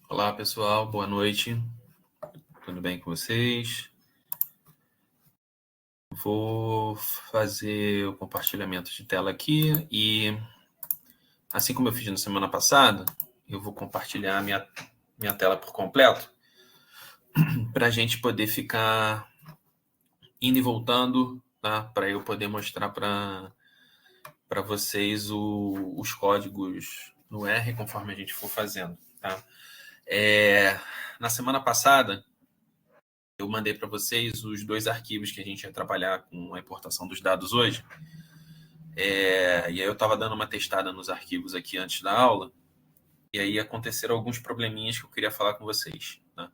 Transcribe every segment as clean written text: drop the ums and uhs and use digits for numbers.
Olá, pessoal. Boa noite. Tudo bem com vocês? Vou fazer o compartilhamento de tela aqui e, assim como eu fiz na semana passada, eu vou compartilhar minha tela por completo para a gente poder ficar indo e voltando, tá? Para eu poder mostrar para vocês os códigos no R conforme a gente for fazendo, tá? Na semana passada, eu mandei para vocês os dois arquivos que a gente ia trabalhar com a importação dos dados hoje. E aí eu estava dando uma testada nos arquivos aqui antes da aula, e aí aconteceram alguns probleminhas que eu queria falar com vocês. Tá?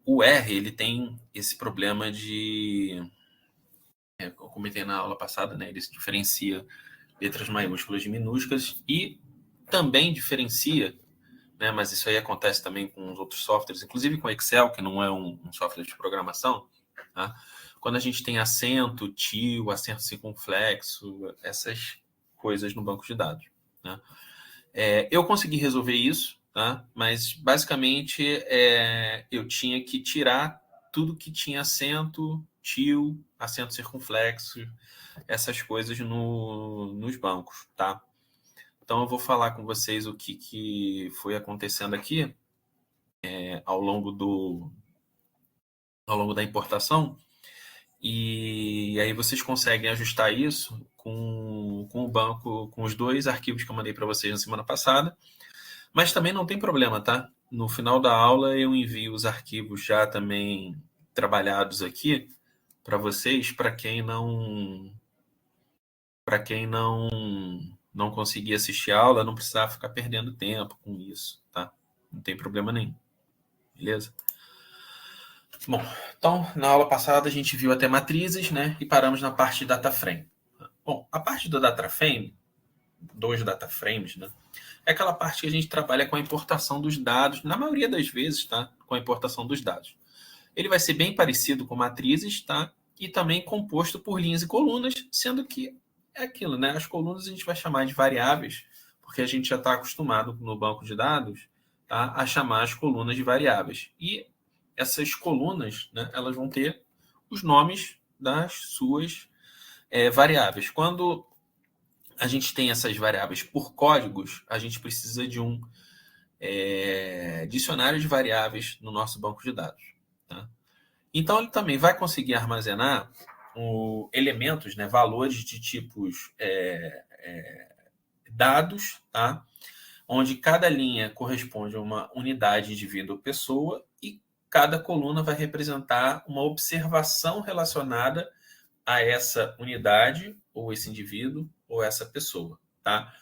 O R, ele tem esse problema de... eu comentei na aula passada, né? Ele se diferencia letras maiúsculas de minúsculas e também diferencia, né? Mas isso aí acontece também com os outros softwares, inclusive com Excel, que não é um software de programação, tá? Quando a gente tem acento, tio, acento circunflexo, essas coisas no banco de dados, né? Eu consegui resolver isso, tá? Mas basicamente eu tinha que tirar tudo que tinha acento, tio, acento circunflexo, essas coisas nos bancos, tá? Então eu vou falar com vocês o que foi acontecendo aqui ao longo da importação, e aí vocês conseguem ajustar isso com o banco, com os dois arquivos que eu mandei para vocês na semana passada. Mas também não tem problema, tá? No final da aula eu envio os arquivos já também trabalhados aqui para vocês, para quem não conseguir assistir a aula, não precisar ficar perdendo tempo com isso, tá? Não tem problema nenhum. Beleza? Bom, então na aula passada a gente viu até matrizes, né? E paramos na parte de data frame. Bom, a parte do data frame, dos data frames, né? É aquela parte que a gente trabalha com a importação dos dados, na maioria das vezes, tá? Com a importação dos dados. Ele vai ser bem parecido com matrizes, tá? E também composto por linhas e colunas, sendo que é aquilo, né? As colunas a gente vai chamar de variáveis, porque a gente já está acostumado no banco de dados, tá? A chamar as colunas de variáveis. E essas colunas, né? Elas vão ter os nomes das suas variáveis. Quando a gente tem essas variáveis por códigos, a gente precisa de um dicionário de variáveis no nosso banco de dados. Tá? Então, ele também vai conseguir armazenar elementos, né, valores de tipos dados, tá? Onde cada linha corresponde a uma unidade, indivíduo ou pessoa, e cada coluna vai representar uma observação relacionada a essa unidade, ou esse indivíduo, ou essa pessoa. Tá?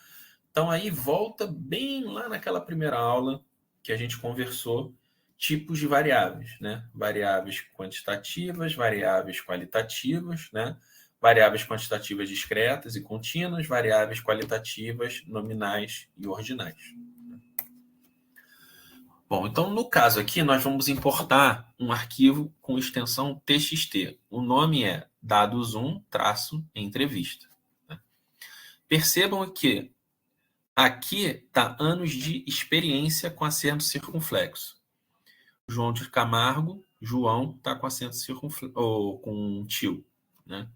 Então, aí volta bem lá naquela primeira aula que a gente conversou, tipos de variáveis, né? Variáveis quantitativas, variáveis qualitativas, né? Variáveis quantitativas discretas e contínuas, variáveis qualitativas nominais e ordinais. Bom, então no caso aqui nós vamos importar um arquivo com extensão txt. O nome é dados1-entrevista. Né? Percebam que aqui está anos de experiência com acento circunflexo. João de Camargo, João está com acento circunflexo, ou com tio. Né?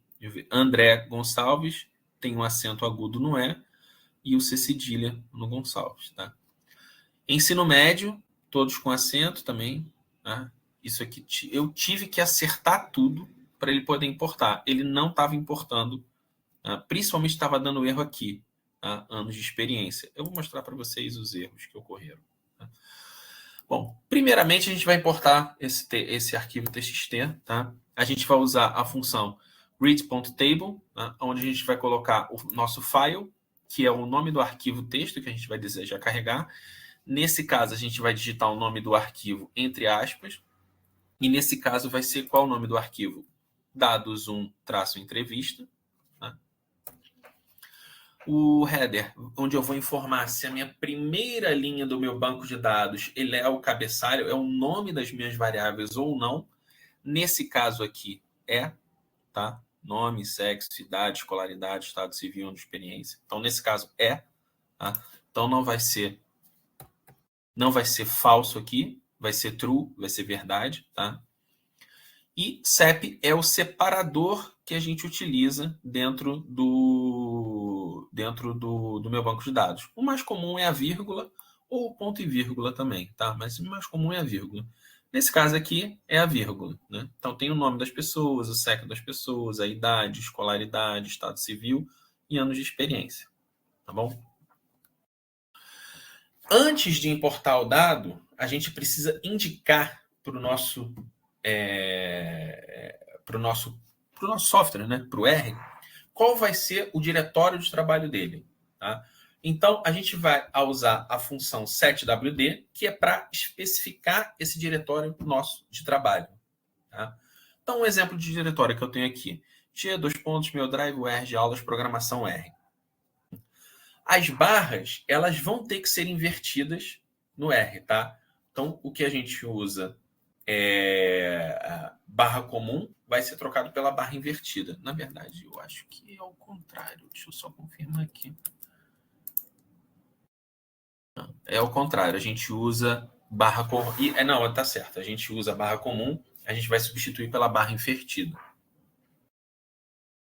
André Gonçalves tem um acento agudo no E e o C cedilha no Gonçalves. Tá? Ensino médio, todos com acento também. Tá? Isso aqui eu tive que acertar tudo para ele poder importar. Ele não estava importando, tá? Principalmente estava dando erro aqui. Tá? Anos de experiência. Eu vou mostrar para vocês os erros que ocorreram. Tá? Bom, primeiramente a gente vai importar esse arquivo txt. Tá? A gente vai usar a função read.table, tá? Onde a gente vai colocar o nosso file, que é o nome do arquivo texto que a gente vai desejar carregar. Nesse caso, a gente vai digitar o nome do arquivo entre aspas. E nesse caso vai ser qual o nome do arquivo? Dados1-entrevista. Tá? O header, onde eu vou informar se a minha primeira linha do meu banco de dados ele é o cabeçalho, é o nome das minhas variáveis ou não. Nesse caso aqui tá? Nome, sexo, idade, escolaridade, estado civil, de experiência. Então, nesse caso tá? Então, não vai ser Não vai ser falso aqui, vai ser true, vai ser verdade, tá? E CEP é o separador que a gente utiliza dentro do meu banco de dados. O mais comum é a vírgula ou o ponto e vírgula também, tá? Mas o mais comum é a vírgula. Nesse caso aqui é a vírgula, né? Então tem o nome das pessoas, o sexo das pessoas, a idade, escolaridade, estado civil e anos de experiência, tá bom? Antes de importar o dado, a gente precisa indicar para o nosso software, né, para o R, qual vai ser o diretório de trabalho dele. Tá? Então, a gente vai usar a função setwd, que é para especificar esse diretório nosso de trabalho. Tá? Então, um exemplo de diretório que eu tenho aqui. G2 meu drive R de aulas programação R. As barras, elas vão ter que ser invertidas no R, tá? Então, o que a gente usa barra comum vai ser trocado pela barra invertida. Na verdade, eu acho que é o contrário. Deixa eu só confirmar aqui. Não, é o contrário. A gente usa barra comum. Não, tá certo. A gente usa barra comum, a gente vai substituir pela barra invertida.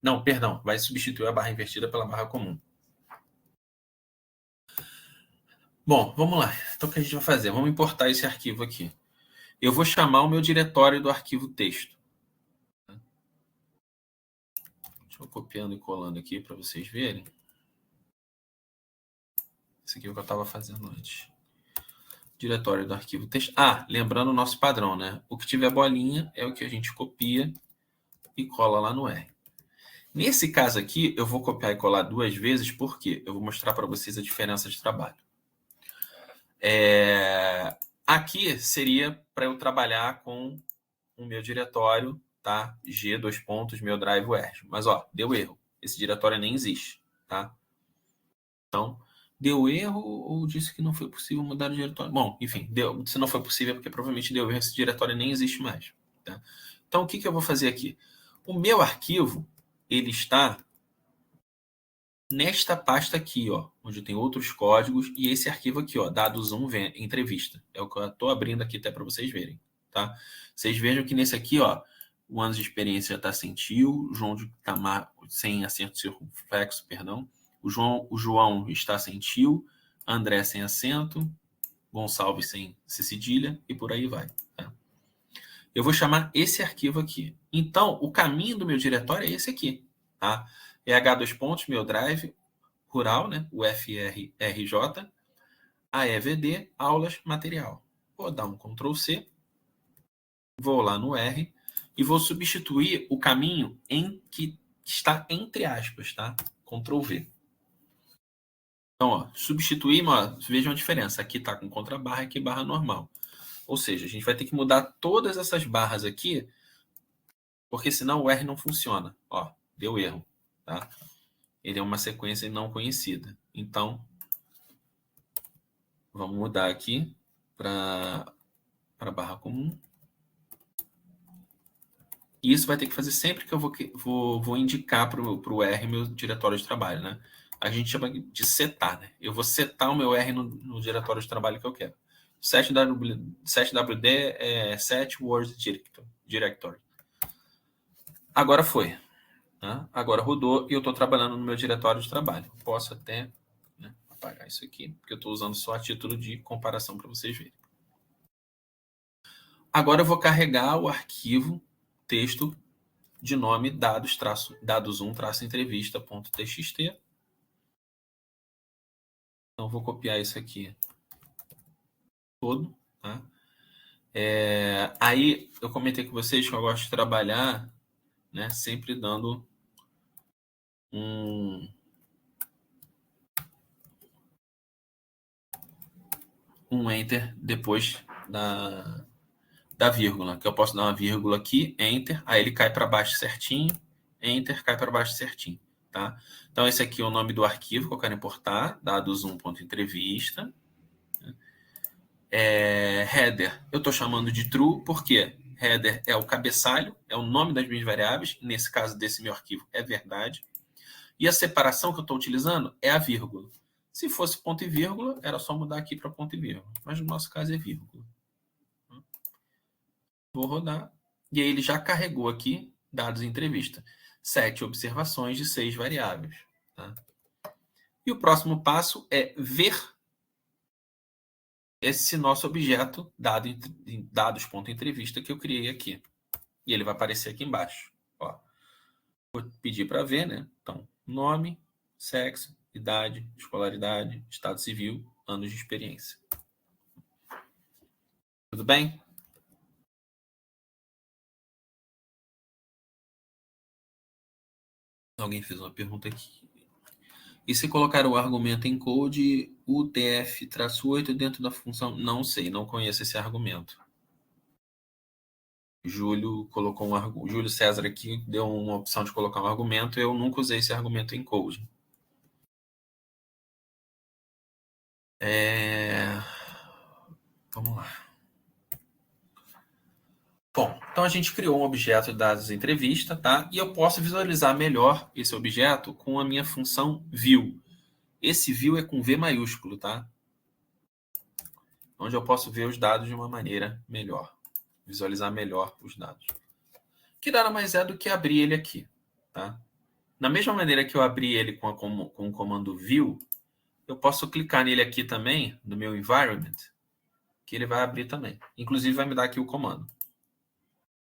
Não, perdão. Vai substituir a barra invertida pela barra comum. Bom, vamos lá. Então, o que a gente vai fazer? Vamos importar esse arquivo aqui. Eu vou chamar o meu diretório do arquivo texto. Deixa eu copiando e colando aqui para vocês verem. Esse aqui é o que eu estava fazendo antes. Diretório do arquivo texto. Lembrando o nosso padrão, né? O que tiver bolinha é o que a gente copia e cola lá no R. Nesse caso aqui, eu vou copiar e colar 2 vezes, porque eu vou mostrar para vocês a diferença de trabalho. Aqui seria para eu trabalhar com o meu diretório, tá? G2 meu drive R. Mas, deu erro. Esse diretório nem existe, tá? Então, deu erro ou disse que não foi possível mudar o diretório? Bom, enfim, se não foi possível, é porque provavelmente deu erro, esse diretório nem existe mais. Tá? Então, o que eu vou fazer aqui? O meu arquivo, ele está nesta pasta aqui, onde tem outros códigos, e esse arquivo aqui, dados 1, entrevista. É o que eu estou abrindo aqui até para vocês verem. Tá? Vocês vejam que nesse aqui, o anos de experiência está sem tio, João de Camargo, sem acento circunflexo, perdão. O João está sem tio, André sem acento, Gonçalves sem cedilha e por aí vai. Tá? Eu vou chamar esse arquivo aqui. Então, o caminho do meu diretório é esse aqui. Tá? É H2 meu drive rural, né? O FRJ, AEVD, aulas, material. Vou dar um Ctrl+C, vou lá no R e vou substituir o caminho em que está entre aspas, tá? Ctrl+V. Então, substituímos, vejam a diferença. Aqui está com contrabarra, aqui barra normal. Ou seja, a gente vai ter que mudar todas essas barras aqui, porque senão o R não funciona. Deu erro, tá? Ele é uma sequência não conhecida. Então, vamos mudar aqui para barra comum. E isso vai ter que fazer sempre que eu vou indicar para o R meu diretório de trabalho, né? A gente chama de setar, né? Eu vou setar o meu R no diretório de trabalho que eu quero. 7WD é Set Word Directory. Agora foi. Né? Agora rodou e eu estou trabalhando no meu diretório de trabalho. Posso até apagar isso aqui, porque eu estou usando só a título de comparação para vocês verem. Agora eu vou carregar o arquivo texto de nome dados1-entrevista.txt. Então, vou copiar isso aqui todo. Tá? Aí, eu comentei com vocês que eu gosto de trabalhar, né, sempre dando um Enter depois da vírgula, que eu posso dar uma vírgula aqui, Enter, aí ele cai para baixo certinho, Enter, cai para baixo certinho. Tá? Então, esse aqui é o nome do arquivo que eu quero importar, dados1.entrevista. Header, eu estou chamando de true, porque header é o cabeçalho, é o nome das minhas variáveis, nesse caso desse meu arquivo é verdade. E a separação que eu estou utilizando é a vírgula. Se fosse ponto e vírgula, era só mudar aqui para ponto e vírgula. Mas no nosso caso é vírgula. Vou rodar. E aí ele já carregou aqui dados em entrevista. 7 observações de 6 variáveis. Tá? E o próximo passo é ver esse nosso objeto dados.entrevista que eu criei aqui. E ele vai aparecer aqui embaixo. Ó. Vou pedir para ver, né? Então, nome, sexo, idade, escolaridade, estado civil, anos de experiência. Tudo bem? Alguém fez uma pergunta aqui. E se colocar o argumento em code UTF-8 dentro da função? Não sei, não conheço esse argumento. Júlio colocou um argumento. Júlio César aqui deu uma opção de colocar um argumento. Eu nunca usei esse argumento em code. Vamos lá. Bom, então a gente criou um objeto de dados entrevista, tá? E eu posso visualizar melhor esse objeto com a minha função view. Esse view é com V maiúsculo, tá? Onde eu posso ver os dados de uma maneira melhor. Visualizar melhor os dados. Que nada mais é do que abrir ele aqui, tá? Da mesma maneira que eu abri ele com o comando view, eu posso clicar nele aqui também, no meu environment, que ele vai abrir também. Inclusive vai me dar aqui o comando.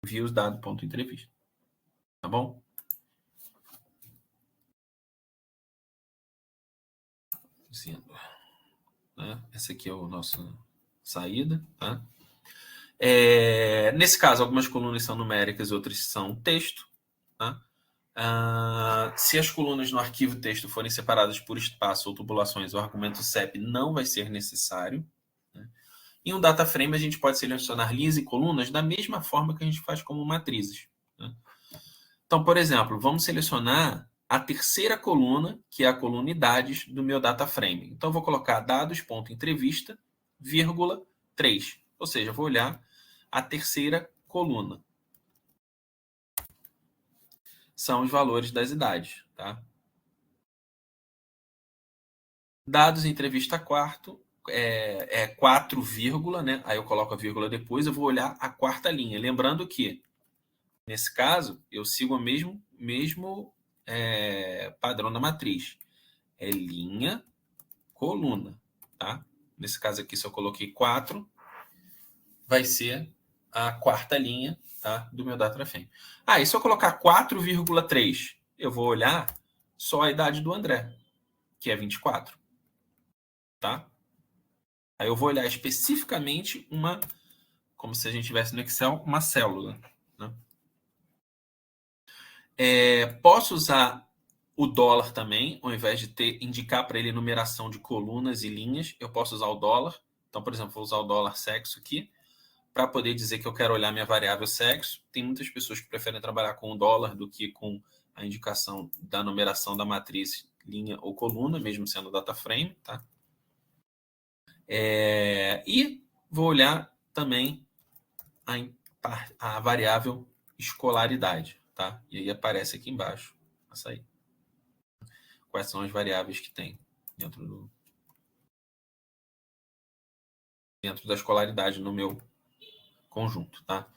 Views dado.entrevista. Tá bom? Né? Essa aqui é a nossa saída, tá? Nesse caso, algumas colunas são numéricas, outras são texto. Tá? Se as colunas no arquivo texto forem separadas por espaço ou tubulações, o argumento CEP não vai ser necessário. Né? Em um data frame, a gente pode selecionar linhas e colunas da mesma forma que a gente faz como matrizes. Né? Então, por exemplo, vamos selecionar a terceira coluna, que é a coluna idades do meu data frame. Então, eu vou colocar dados.entrevista, vírgula, 3. Ou seja, eu vou olhar a terceira coluna. São os valores das idades. Tá? Dados entrevista quarto, 4, né? Aí eu coloco a vírgula depois, eu vou olhar a quarta linha. Lembrando que, nesse caso, eu sigo o mesmo padrão da matriz. É linha, coluna. Tá? Nesse caso aqui, se eu coloquei 4, vai ser a quarta linha, tá, do meu data frame. E se eu colocar 4,3, eu vou olhar só a idade do André, que é 24. Tá? Aí eu vou olhar especificamente como se a gente tivesse no Excel, uma célula. Né? Posso usar o dólar também, ao invés de indicar para ele numeração de colunas e linhas, eu posso usar o dólar. Então, por exemplo, vou usar o dólar sexo aqui, para poder dizer que eu quero olhar minha variável sexo. Tem muitas pessoas que preferem trabalhar com o dólar do que com a indicação da numeração da matriz, linha ou coluna, mesmo sendo data frame. Tá? E vou olhar também a variável escolaridade. Tá? E aí aparece aqui embaixo, açaí. Quais são as variáveis que tem dentro da escolaridade no meu conjunto. Tá?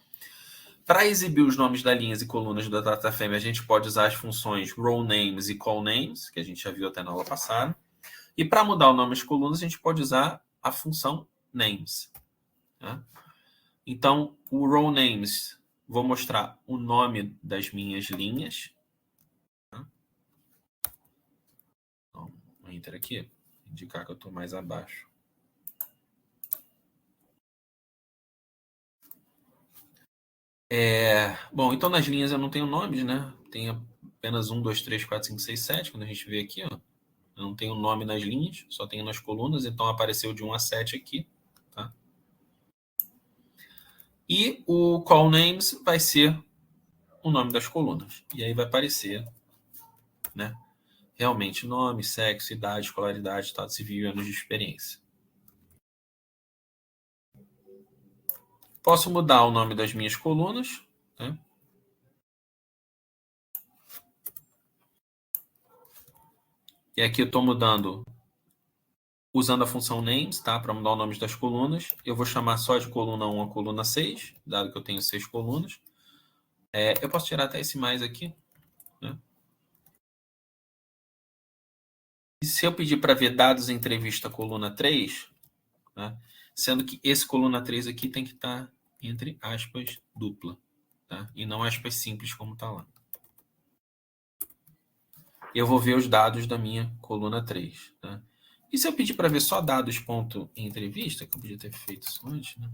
Para exibir os nomes das linhas e colunas do data frame, a gente pode usar as funções row names e call names, que a gente já viu até na aula passada. E para mudar o nome das colunas, a gente pode usar a função names. Tá? Então, o row names, vou mostrar o nome das minhas linhas. Tá? Então, enter aqui, indicar que eu estou mais abaixo. Bom, então nas linhas eu não tenho nomes, né? Tem apenas 1, 2, 3, 4, 5, 6, 7. Quando a gente vê aqui, ó, eu não tenho nome nas linhas, só tenho nas colunas, então apareceu de 1 a 7 aqui. Tá? E o call names vai ser o nome das colunas. E aí vai aparecer, né, realmente nome, sexo, idade, escolaridade, estado civil e anos de experiência. Posso mudar o nome das minhas colunas. Né? E aqui eu estou mudando usando a função names, tá? Para mudar o nome das colunas. Eu vou chamar só de coluna 1 a coluna 6, dado que eu tenho 6 colunas. Eu posso tirar até esse mais aqui, né? E se eu pedir para ver dados em entrevista coluna 3, né? Sendo que esse coluna 3 aqui tem que estar entre aspas dupla, tá? E não aspas simples como está lá. Eu vou ver os dados da minha coluna 3, tá? E se eu pedir para ver só dados ponto em entrevista, que eu podia ter feito isso antes, né?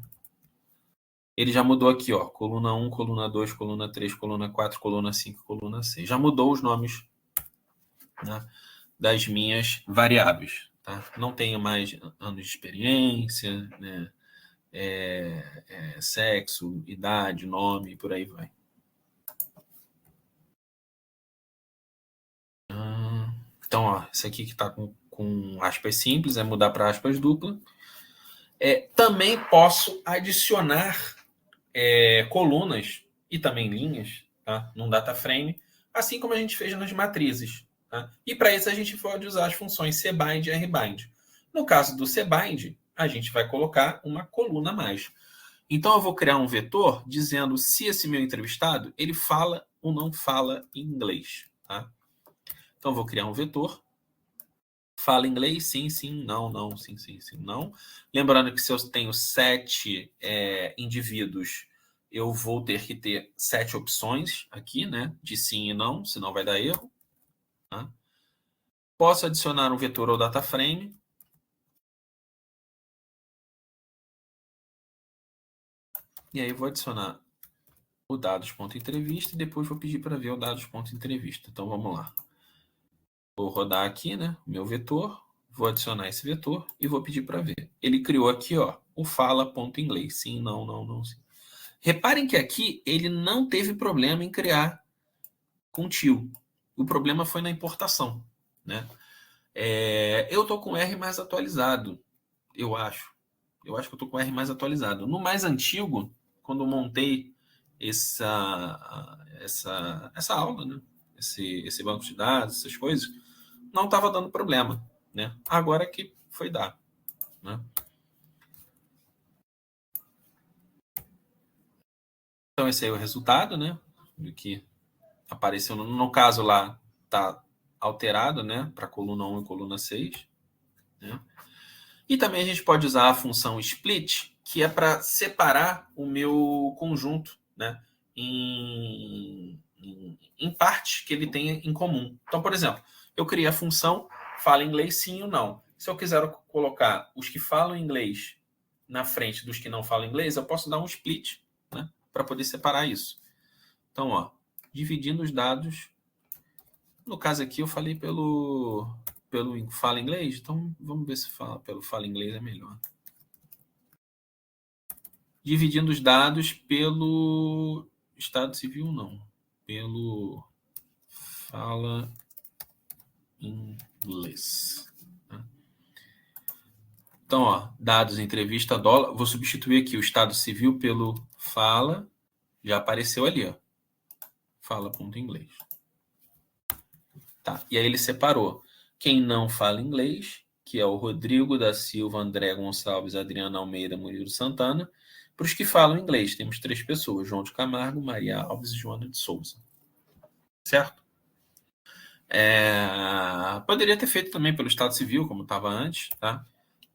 Ele já mudou aqui, ó, coluna 1, coluna 2, coluna 3, coluna 4, coluna 5, coluna 6. Já mudou os nomes, né, das minhas variáveis, tá? Não tenho mais anos de experiência, né? Sexo, idade, nome, por aí vai. Então, ó, esse aqui que está com aspas simples, é mudar para aspas dupla. Também posso adicionar colunas e também linhas, tá? Num data frame, assim como a gente fez nas matrizes. Tá? E para isso a gente pode usar as funções cbind e rbind. No caso do cbind, a gente vai colocar uma coluna a mais. Então eu vou criar um vetor dizendo se esse meu entrevistado ele fala ou não fala inglês. Tá? Então eu vou criar um vetor. Fala inglês? Sim, sim, não, não, sim, sim, sim, não. Lembrando que se eu tenho 7 indivíduos, eu vou ter que ter 7 opções aqui, né? De sim e não, senão vai dar erro. Tá? Posso adicionar um vetor ao data frame. E aí eu vou adicionar o dados.entrevista e depois vou pedir para ver o dados.entrevista. Então vamos lá. Vou rodar aqui, né? Meu vetor. Vou adicionar esse vetor e vou pedir para ver. Ele criou aqui, ó, o fala.inglês. Sim, não, não, não, sim. Reparem que aqui ele não teve problema em criar com tio. O problema foi na importação, né? Eu estou com R mais atualizado, eu acho. Eu acho que eu estou com R mais atualizado. No mais antigo, quando eu montei essa aula, né? Esse banco de dados, essas coisas, não estava dando problema, né? Agora que foi dar, né? Então esse aí é o resultado, né? Do que apareceu no caso lá, tá alterado, né? Para coluna 1 e coluna 6, né? E também a gente pode usar a função split, que é para separar o meu conjunto, né? Em partes que ele tem em comum. Então, por exemplo, eu criei a função fala inglês sim ou não. Se eu quiser colocar os que falam inglês na frente dos que não falam inglês, eu posso dar um split, né? Para poder separar isso. Então, ó, dividindo os dados. No caso aqui, eu falei pelo fala inglês, então vamos ver se pelo fala inglês é melhor. Dividindo os dados pelo Estado Civil, não. Pelo fala inglês. Então, ó, dados, entrevista, dólar. Vou substituir aqui o Estado Civil pelo fala. Já apareceu ali, ó. Fala.inglês. Tá. E aí ele separou quem não fala inglês, que é o Rodrigo da Silva, André Gonçalves, Adriana Almeida, Murilo Santana. Para os que falam inglês, temos 3 pessoas: João de Camargo, Maria Alves e Joana de Souza. Certo? Poderia ter feito também pelo Estado Civil, como estava antes, tá?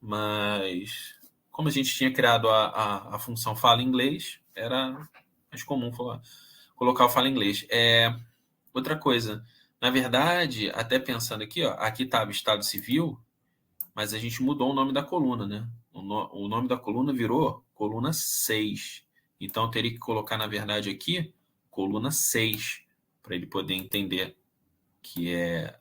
Mas como a gente tinha criado a função fala inglês, era mais comum colocar o fala inglês. Outra coisa, na verdade, até pensando aqui, ó, aqui estava Estado Civil, mas a gente mudou o nome da coluna, né? O nome da coluna virou coluna 6. Então eu teria que colocar, na verdade, aqui coluna 6, para ele poder entender que é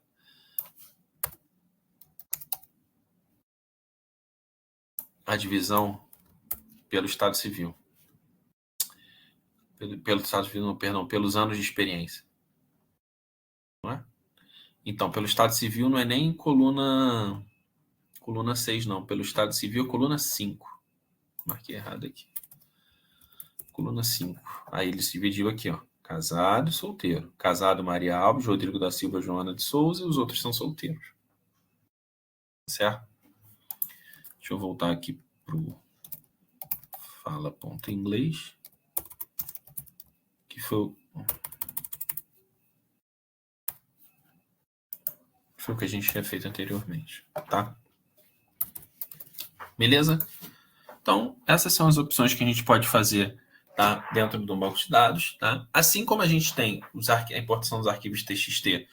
a divisão pelo Estado Civil. Pelo Estado Civil, não, perdão, pelos anos de experiência. Não é? Então, pelo Estado Civil não é nem coluna 6, não. Pelo Estado Civil, coluna 5. Marquei errado aqui. Coluna 5. Aí ele se dividiu aqui, ó. Casado e solteiro. Casado, Maria Alves, Rodrigo da Silva, Joana de Souza, e os outros são solteiros. Certo? Deixa eu voltar aqui para o fala.inglês, que foi o que a gente tinha feito anteriormente, tá? Beleza? Então, essas são as opções que a gente pode fazer, tá, dentro do banco de dados. Tá? Assim como a gente tem a importação dos arquivos TXT,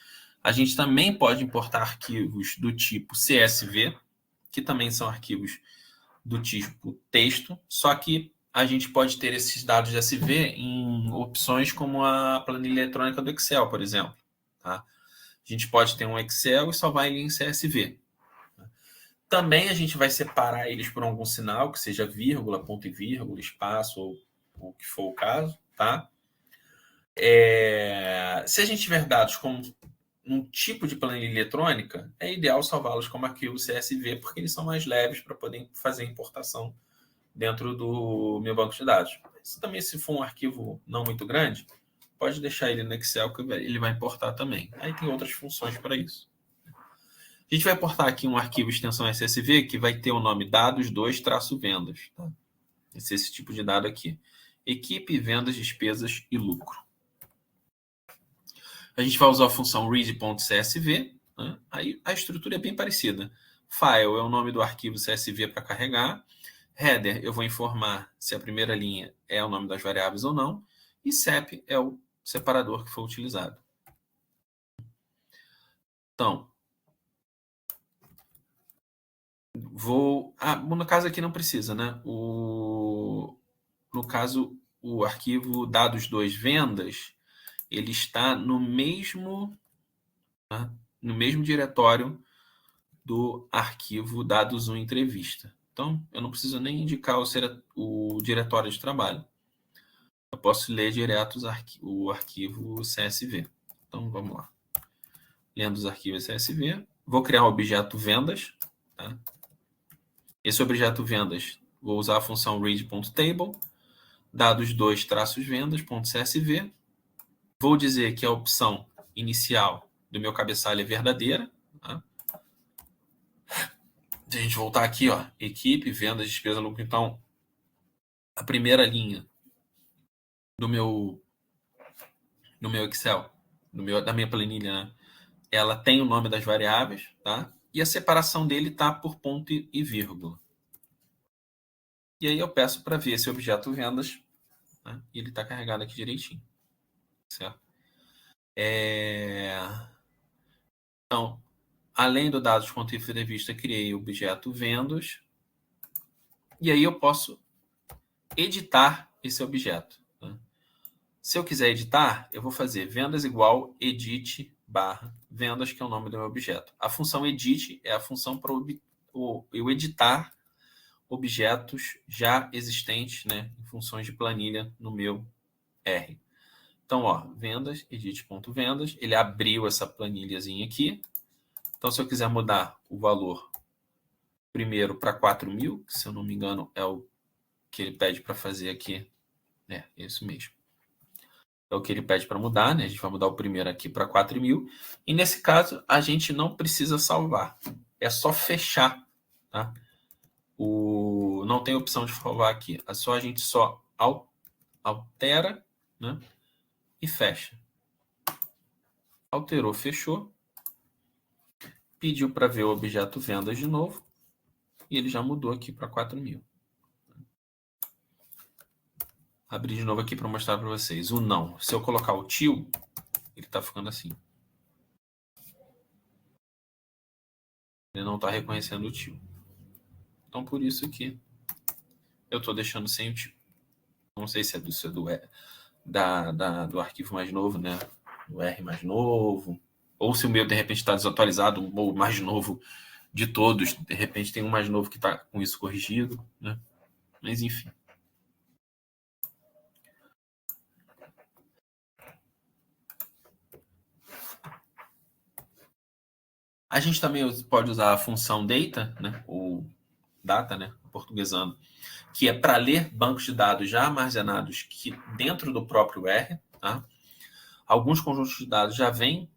a gente também pode importar arquivos do tipo CSV, que também são arquivos do tipo texto, só que a gente pode ter esses dados de SV em opções como a planilha eletrônica do Excel, por exemplo. Tá? A gente pode ter um Excel e salvar ele em CSV. Também a gente vai separar eles por algum sinal, que seja vírgula, ponto e vírgula, espaço, ou o que for o caso. Tá? Se a gente tiver dados como um tipo de planilha eletrônica, é ideal salvá-los como arquivo CSV, porque eles são mais leves para poder fazer importação dentro do meu banco de dados. Mas também, se for um arquivo não muito grande, pode deixar ele no Excel, que ele vai importar também. Aí tem outras funções para isso. A gente vai importar aqui um arquivo extensão SSV que vai ter o nome dados2-vendas. Tá? Esse tipo de dado aqui. Equipe, vendas, despesas e lucro. A gente vai usar a função read.csv. Né? Aí a estrutura é bem parecida. File é o nome do arquivo CSV para carregar. Header, eu vou informar se a primeira linha é o nome das variáveis ou não. E CEP é o separador que foi utilizado. Então, no caso aqui não precisa, né? No caso, o arquivo dados2vendas, ele está no mesmo, tá? No mesmo diretório do arquivo dados1entrevista. Então, eu não preciso nem indicar o diretório de trabalho. Eu posso ler direto o arquivo CSV. Então, vamos lá. Lendo os arquivos CSV. Vou criar um objeto vendas. Tá? Esse objeto vendas, vou usar a função read.table. Dados2-vendas.csv. Vou dizer que a opção inicial do meu cabeçalho é verdadeira. Tá? Se a gente voltar aqui, ó, equipe, vendas, despesa, lucro. Então, a primeira linha do meu Excel, da minha planilha, né? Ela tem o nome das variáveis, tá? E a separação dele tá por ponto e vírgula. E aí eu peço para ver esse objeto vendas, né? E ele está carregado aqui direitinho, certo? Então, além do dados ponto e entrevista, criei o objeto vendas. E aí eu posso editar esse objeto. Tá? Se eu quiser editar, eu vou fazer vendas igual edit barra vendas, que é o nome do meu objeto. A função edit é a função para eu editar objetos já existentes, né, em funções de planilha no meu R. Então, ó, vendas, edit.vendas, ele abriu essa planilhazinha aqui. Então, se eu quiser mudar o valor primeiro para 4.000, que se eu não me engano é o que ele pede para fazer aqui, é isso mesmo. É o que ele pede para mudar, né? A gente vai mudar o primeiro aqui para 4.000. E nesse caso, a gente não precisa salvar. É só fechar, tá? Não tem opção de salvar aqui. É só a gente só altera, né? E fecha. Alterou, fechou. Pediu para ver o objeto vendas de novo. E ele já mudou aqui para 4.000. Abrir de novo aqui para mostrar para vocês. O não. Se eu colocar o tio, ele está ficando assim. Ele não está reconhecendo o tio. Então, por isso que eu estou deixando sem o tio. Não sei se é do arquivo mais novo, né? Do R mais novo. Ou se o meu, de repente, está desatualizado, ou o mais novo de todos. De repente, tem um mais novo que está com isso corrigido, né? Mas, enfim. A gente também pode usar a função data, né? Ou data, né? Portuguesando, que é para ler bancos de dados já armazenados dentro do próprio R. Tá? Alguns conjuntos de dados já vêm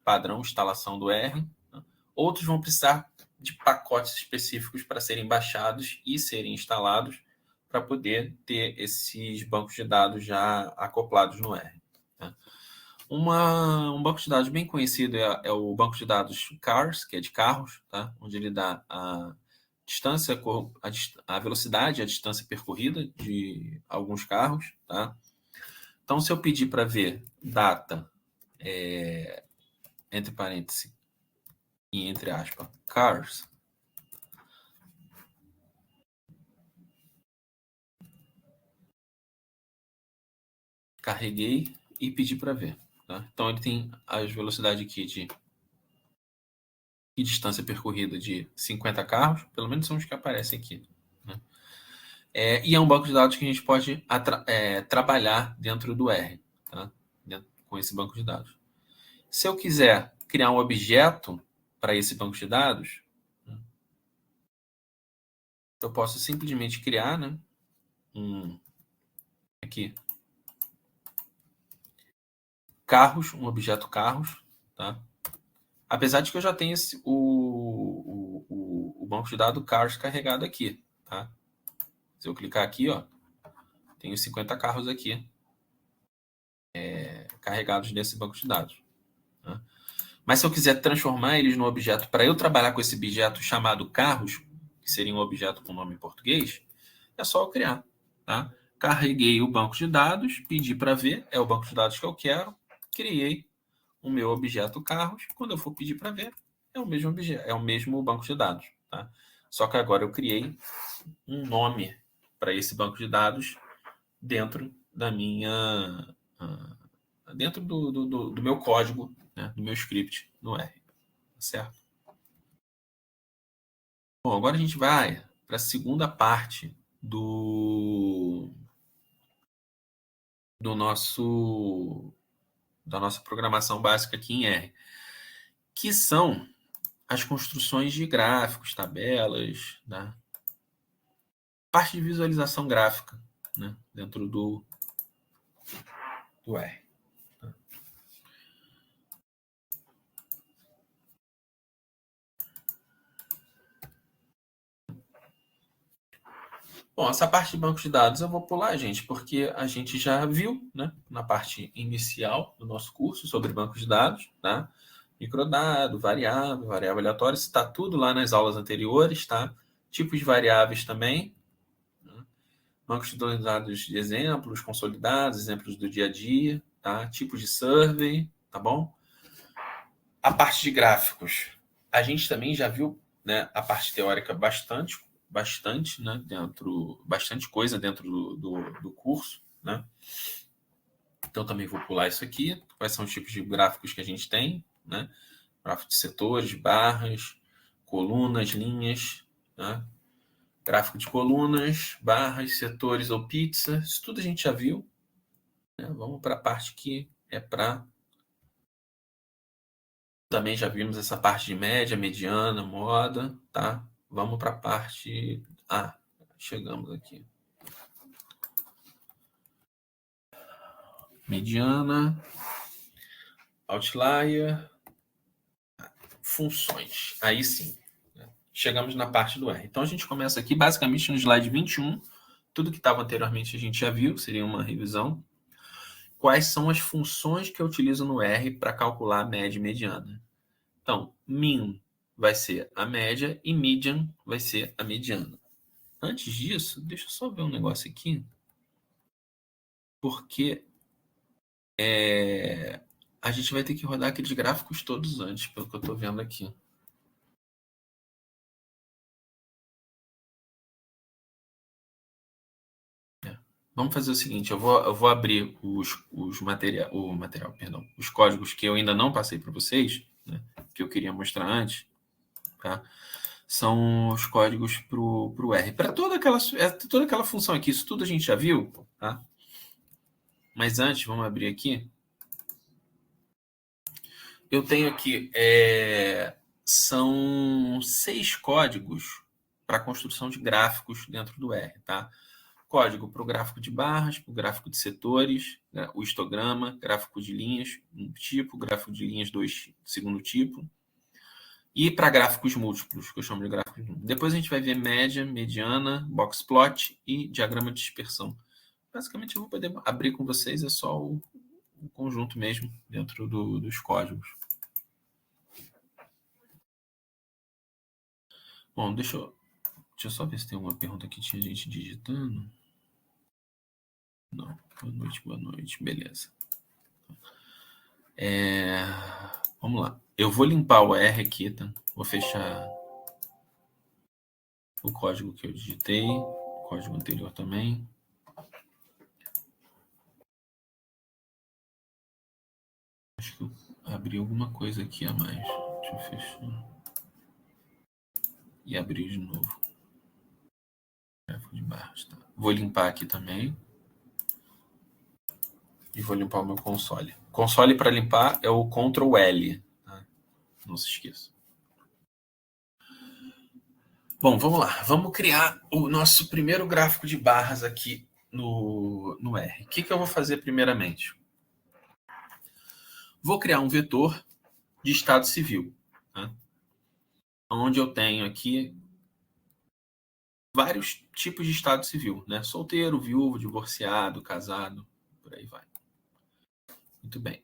padrão instalação do R. Tá? Outros vão precisar de pacotes específicos para serem baixados e serem instalados para poder ter esses bancos de dados já acoplados no R. Tá? Um banco de dados bem conhecido é o banco de dados CARS, que é de carros, tá? Onde ele dá a distância, a velocidade e a distância percorrida de alguns carros. Tá? Então, se eu pedir para ver data, entre parênteses e entre aspas, cars, carreguei e pedi para ver. Tá? Então, ele tem as velocidades aqui de distância percorrida de 50 carros, pelo menos são os que aparecem aqui. Né? E é um banco de dados que a gente pode trabalhar dentro do R, tá? Com esse banco de dados. Se eu quiser criar um objeto para esse banco de dados, eu posso simplesmente criar, né, aqui, carros, um objeto carros, tá? Apesar de que eu já tenho o banco de dados cars carregado aqui, tá? Se eu clicar aqui, ó, tenho 50 carros aqui carregados nesse banco de dados. Tá? Mas se eu quiser transformar eles num objeto, para eu trabalhar com esse objeto chamado carros, que seria um objeto com nome em português, é só eu criar. Tá? Carreguei o banco de dados, pedi para ver, é o banco de dados que eu quero, criei o meu objeto carros, quando eu for pedir para ver, é o mesmo objeto, é o mesmo banco de dados. Tá? Só que agora eu criei um nome para esse banco de dados dentro da minha... dentro do meu código, né, do meu script no R. Certo? Bom, agora a gente vai para a segunda parte da nossa programação básica aqui em R, que são as construções de gráficos, tabelas, né? Parte de visualização gráfica, né? Dentro do R. Bom, essa parte de banco de dados eu vou pular, gente, porque a gente já viu, né, na parte inicial do nosso curso sobre banco de dados, tá? Microdado, variável aleatória, isso está tudo lá nas aulas anteriores, tá? Tipos de variáveis também, né? Bancos de dados de exemplos, consolidados, exemplos do dia a dia, tá? Tipos de survey, tá bom? A parte de gráficos, a gente também já viu, né, a parte teórica bastante, né, bastante coisa dentro do curso, né? Então também vou pular isso aqui. Quais são os tipos de gráficos que a gente tem, né? Gráfico de setores, barras, colunas, linhas, né? Gráfico de colunas, barras, setores ou pizza. Isso tudo a gente já viu. Né? Vamos para a parte que é para... Também já vimos essa parte de média, mediana, moda, tá? Vamos para a parte... chegamos aqui. Mediana, outlier, funções. Aí sim, né? Chegamos na parte do R. Então a gente começa aqui basicamente no slide 21. Tudo que estava anteriormente a gente já viu, seria uma revisão. Quais são as funções que eu utilizo no R para calcular a média e mediana? Então, min vai ser a média e median vai ser a mediana. Antes disso, deixa eu só ver um negócio aqui. Porque a gente vai ter que rodar aqueles gráficos todos antes, pelo que eu estou vendo aqui. Vamos fazer o seguinte, eu vou abrir os códigos que eu ainda não passei para vocês, né, que eu queria mostrar antes, tá? São os códigos para o R. Para toda aquela função aqui, isso tudo a gente já viu, tá? Mas antes, vamos abrir aqui. Eu tenho aqui, são 6 códigos para construção de gráficos dentro do R, tá? Código para o gráfico de barras, para o gráfico de setores, né, o histograma, gráfico de linhas, um tipo, gráfico de linhas, segundo tipo. E para gráficos múltiplos, que eu chamo de gráficos múltiplos. Depois a gente vai ver média, mediana, box plot e diagrama de dispersão. Basicamente, eu vou poder abrir com vocês, é só o conjunto mesmo dentro dos códigos. Bom, deixa eu só ver se tem alguma pergunta que tinha gente digitando. Não. Boa noite. Beleza. Vamos lá. Eu vou limpar o R aqui, tá? Vou fechar o código que eu digitei, o código anterior também. Acho que eu abri alguma coisa aqui a mais. Deixa eu fechar. E abrir de novo. Gráfico de barras, tá? Vou limpar aqui também. E vou limpar o meu console. Console para limpar é o Ctrl L. Tá? Não se esqueça. Bom, vamos lá. Vamos criar o nosso primeiro gráfico de barras aqui no R. O que eu vou fazer primeiramente? Vou criar um vetor de estado civil. Tá? Onde eu tenho aqui vários tipos de estado civil. Né? Solteiro, viúvo, divorciado, casado, por aí vai. Muito bem.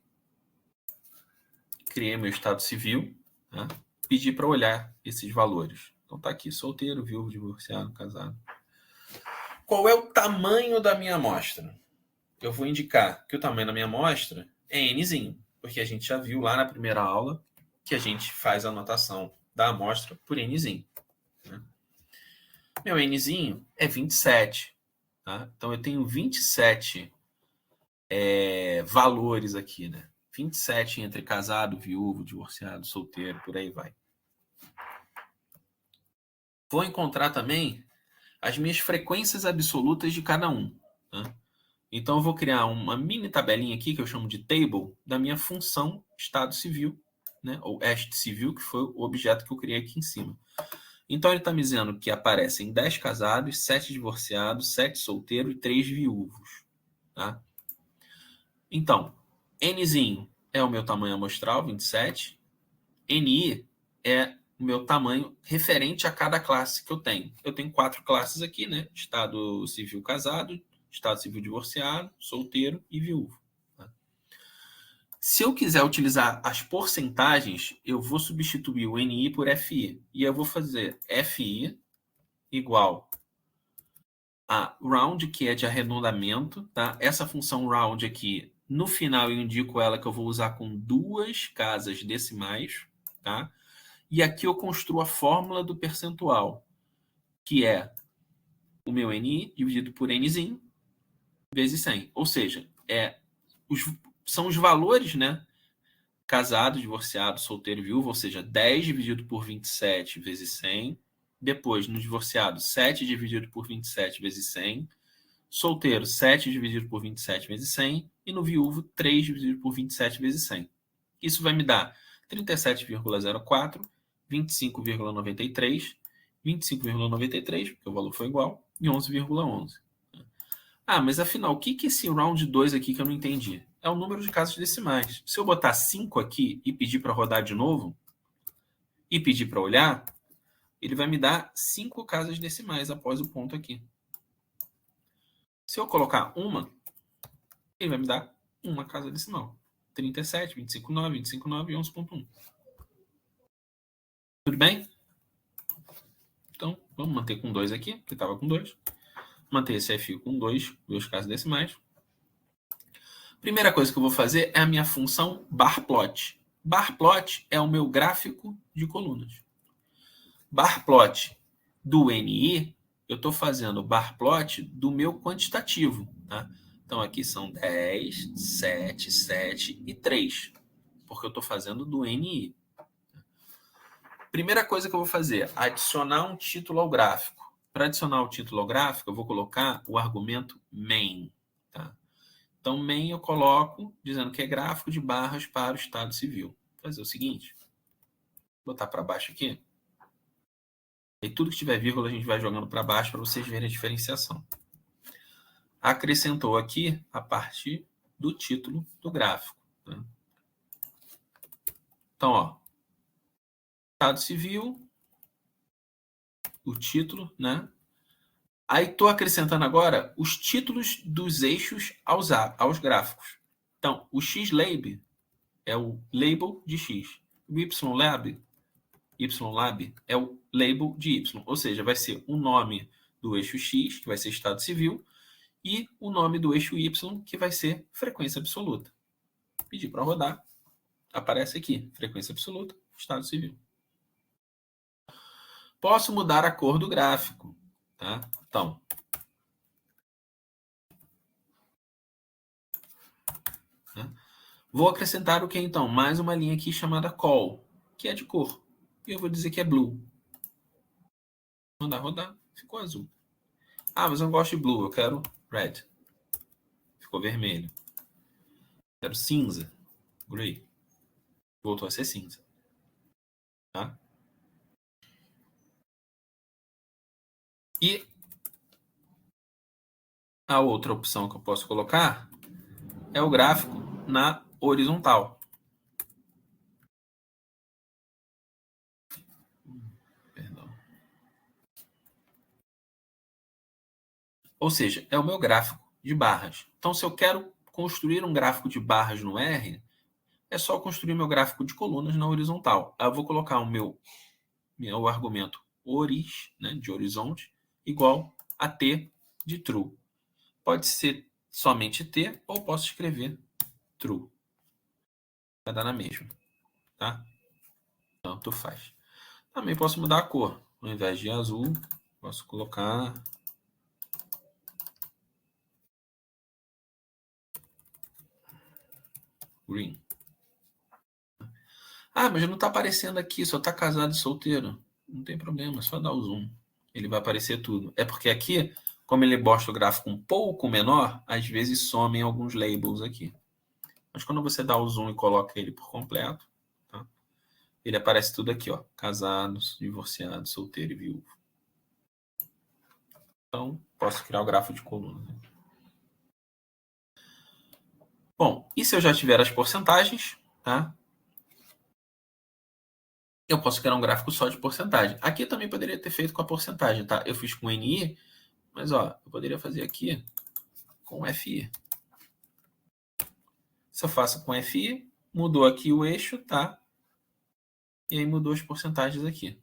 Criei meu estado civil. Tá? Pedi para olhar esses valores. Então tá aqui, solteiro, viúvo, divorciado, casado. Qual é o tamanho da minha amostra? Eu vou indicar que o tamanho da minha amostra é nzinho, porque a gente já viu lá na primeira aula que a gente faz a anotação da amostra por nzinho. Né? Meu nzinho é 27. Tá? Então eu tenho 27 valores aqui, né? 27 entre casado, viúvo, divorciado, solteiro, por aí vai. Vou encontrar também as minhas frequências absolutas de cada um. Tá? Então, eu vou criar uma mini tabelinha aqui, que eu chamo de table, da minha função estado civil, né? Ou est civil, que foi o objeto que eu criei aqui em cima. Então, ele está me dizendo que aparecem 10 casados, 7 divorciados, 7 solteiros e 3 viúvos. Tá? Então, nzinho é o meu tamanho amostral, 27. Ni é o meu tamanho referente a cada classe que eu tenho. Eu tenho 4 classes aqui, né? Estado civil casado, estado civil divorciado, solteiro e viúvo. Tá? Se eu quiser utilizar as porcentagens, eu vou substituir o NI por FI. E eu vou fazer FI igual a round, que é de arredondamento. Tá? Essa função round aqui, no final eu indico ela que eu vou usar com 2 casas decimais. Tá? E aqui eu construo a fórmula do percentual, que é o meu NI dividido por Nzinho vezes 100. Ou seja, são os valores, né? Casado, divorciado, solteiro e viúvo, ou seja, 10 dividido por 27 vezes 100. Depois, no divorciado, 7 dividido por 27 vezes 100. Solteiro, 7 dividido por 27 vezes 100. E no viúvo, 3 dividido por 27 vezes 100. Isso vai me dar 37,04, 25,93, 25,93, porque o valor foi igual, e 11,11. Ah, mas afinal, o que é esse round 2 aqui que eu não entendi? É o número de casas decimais. Se eu botar 5 aqui e pedir para rodar de novo, e pedir para olhar, ele vai me dar 5 casas decimais após o ponto aqui. Se eu colocar uma, ele vai me dar uma casa decimal. 37, 25,9, 25,9 e 11,1. Tudo bem? Então, vamos manter com 2 aqui, que estava com 2. Manter esse FI com 2 casas decimais. Primeira coisa que eu vou fazer é a minha função barplot. Barplot é o meu gráfico de colunas. Barplot do NI, eu estou fazendo barplot do meu quantitativo. Tá? Então, aqui são 10, 7, 7 e 3, porque eu estou fazendo do NI. Primeira coisa que eu vou fazer, adicionar um título ao gráfico. Para adicionar o título ao gráfico, eu vou colocar o argumento main. Tá? Então, main eu coloco dizendo que é gráfico de barras para o estado civil. Vou fazer o seguinte, vou botar para baixo aqui. E tudo que tiver vírgula a gente vai jogando para baixo para vocês verem a diferenciação. Acrescentou aqui a partir do título do gráfico. Tá? Então, ó, estado civil, o título, né? Aí estou acrescentando agora os títulos dos eixos aos gráficos. Então, o X-Lab é o label de X. O Y-Lab é o label de Y. Ou seja, vai ser o nome do eixo X, que vai ser estado civil, e o nome do eixo Y, que vai ser frequência absoluta. Pedir para rodar. Aparece aqui, frequência absoluta, estado civil. Posso mudar a cor do gráfico. Tá? Então, vou acrescentar o que então? Mais uma linha aqui chamada call, que é de cor. E eu vou dizer que é blue. Mandar rodar, ficou azul. Ah, mas eu não gosto de blue, eu quero red. Ficou vermelho. Quero cinza, gray. Voltou a ser cinza. Tá? E a outra opção que eu posso colocar é o gráfico na horizontal. Perdão. Ou seja, é o meu gráfico de barras. Então, se eu quero construir um gráfico de barras no R, é só construir meu gráfico de colunas na horizontal. Aí eu vou colocar o meu argumento horis, né, de horizonte, igual a T de true. Pode ser somente T ou posso escrever true. Vai dar na mesma, tá? Tanto faz. Também posso mudar a cor. Ao invés de azul, posso colocar green. Ah, mas não está aparecendo aqui, só está casado e solteiro. Não tem problema, é só dar o zoom. Ele vai aparecer tudo. É porque aqui, como ele mostra o gráfico um pouco menor, às vezes somem alguns labels aqui. Mas quando você dá o zoom e coloca ele por completo, tá? Ele aparece tudo aqui, ó. Casados, divorciados, solteiro e viúvo. Então, posso criar o gráfico de coluna. Né? Bom, e se eu já tiver as porcentagens, tá? Eu posso criar um gráfico só de porcentagem. Aqui eu também poderia ter feito com a porcentagem, tá? Eu fiz com NI, mas ó, eu poderia fazer aqui com FI. Se eu faço com FI, mudou aqui o eixo, tá? E aí mudou as porcentagens aqui.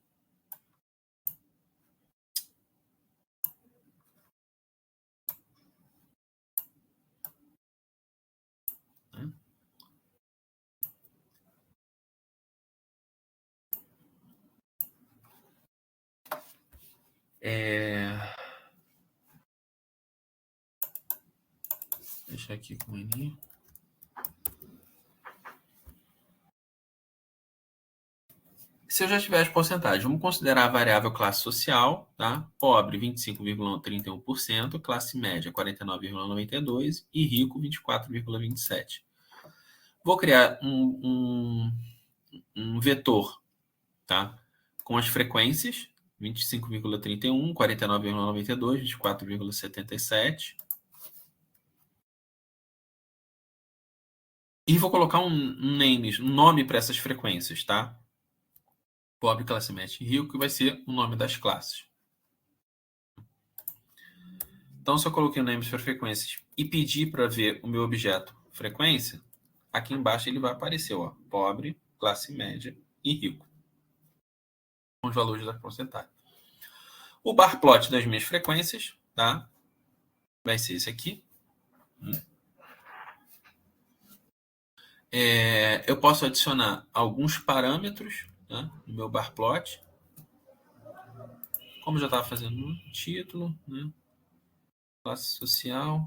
Deixar aqui com NI. Se eu já tiver as porcentagens, vamos considerar a variável classe social, tá? Pobre, 25,31%, classe média, 49,92% e rico, 24,27%. Vou criar um vetor, tá? Com as frequências, 25,31, 49,92, 24,77. E vou colocar um nome para essas frequências, tá? Pobre, classe média e rico, que vai ser o nome das classes. Então, se eu coloquei nomes para frequências e pedir para ver o meu objeto frequência, aqui embaixo ele vai aparecer, ó, pobre, classe média e rico. Com os valores da porcentagem. O bar plot das minhas frequências, tá? Vai ser esse aqui. Eu posso adicionar alguns parâmetros, né, no meu bar plot. Como já estava fazendo no título, né? Classe social.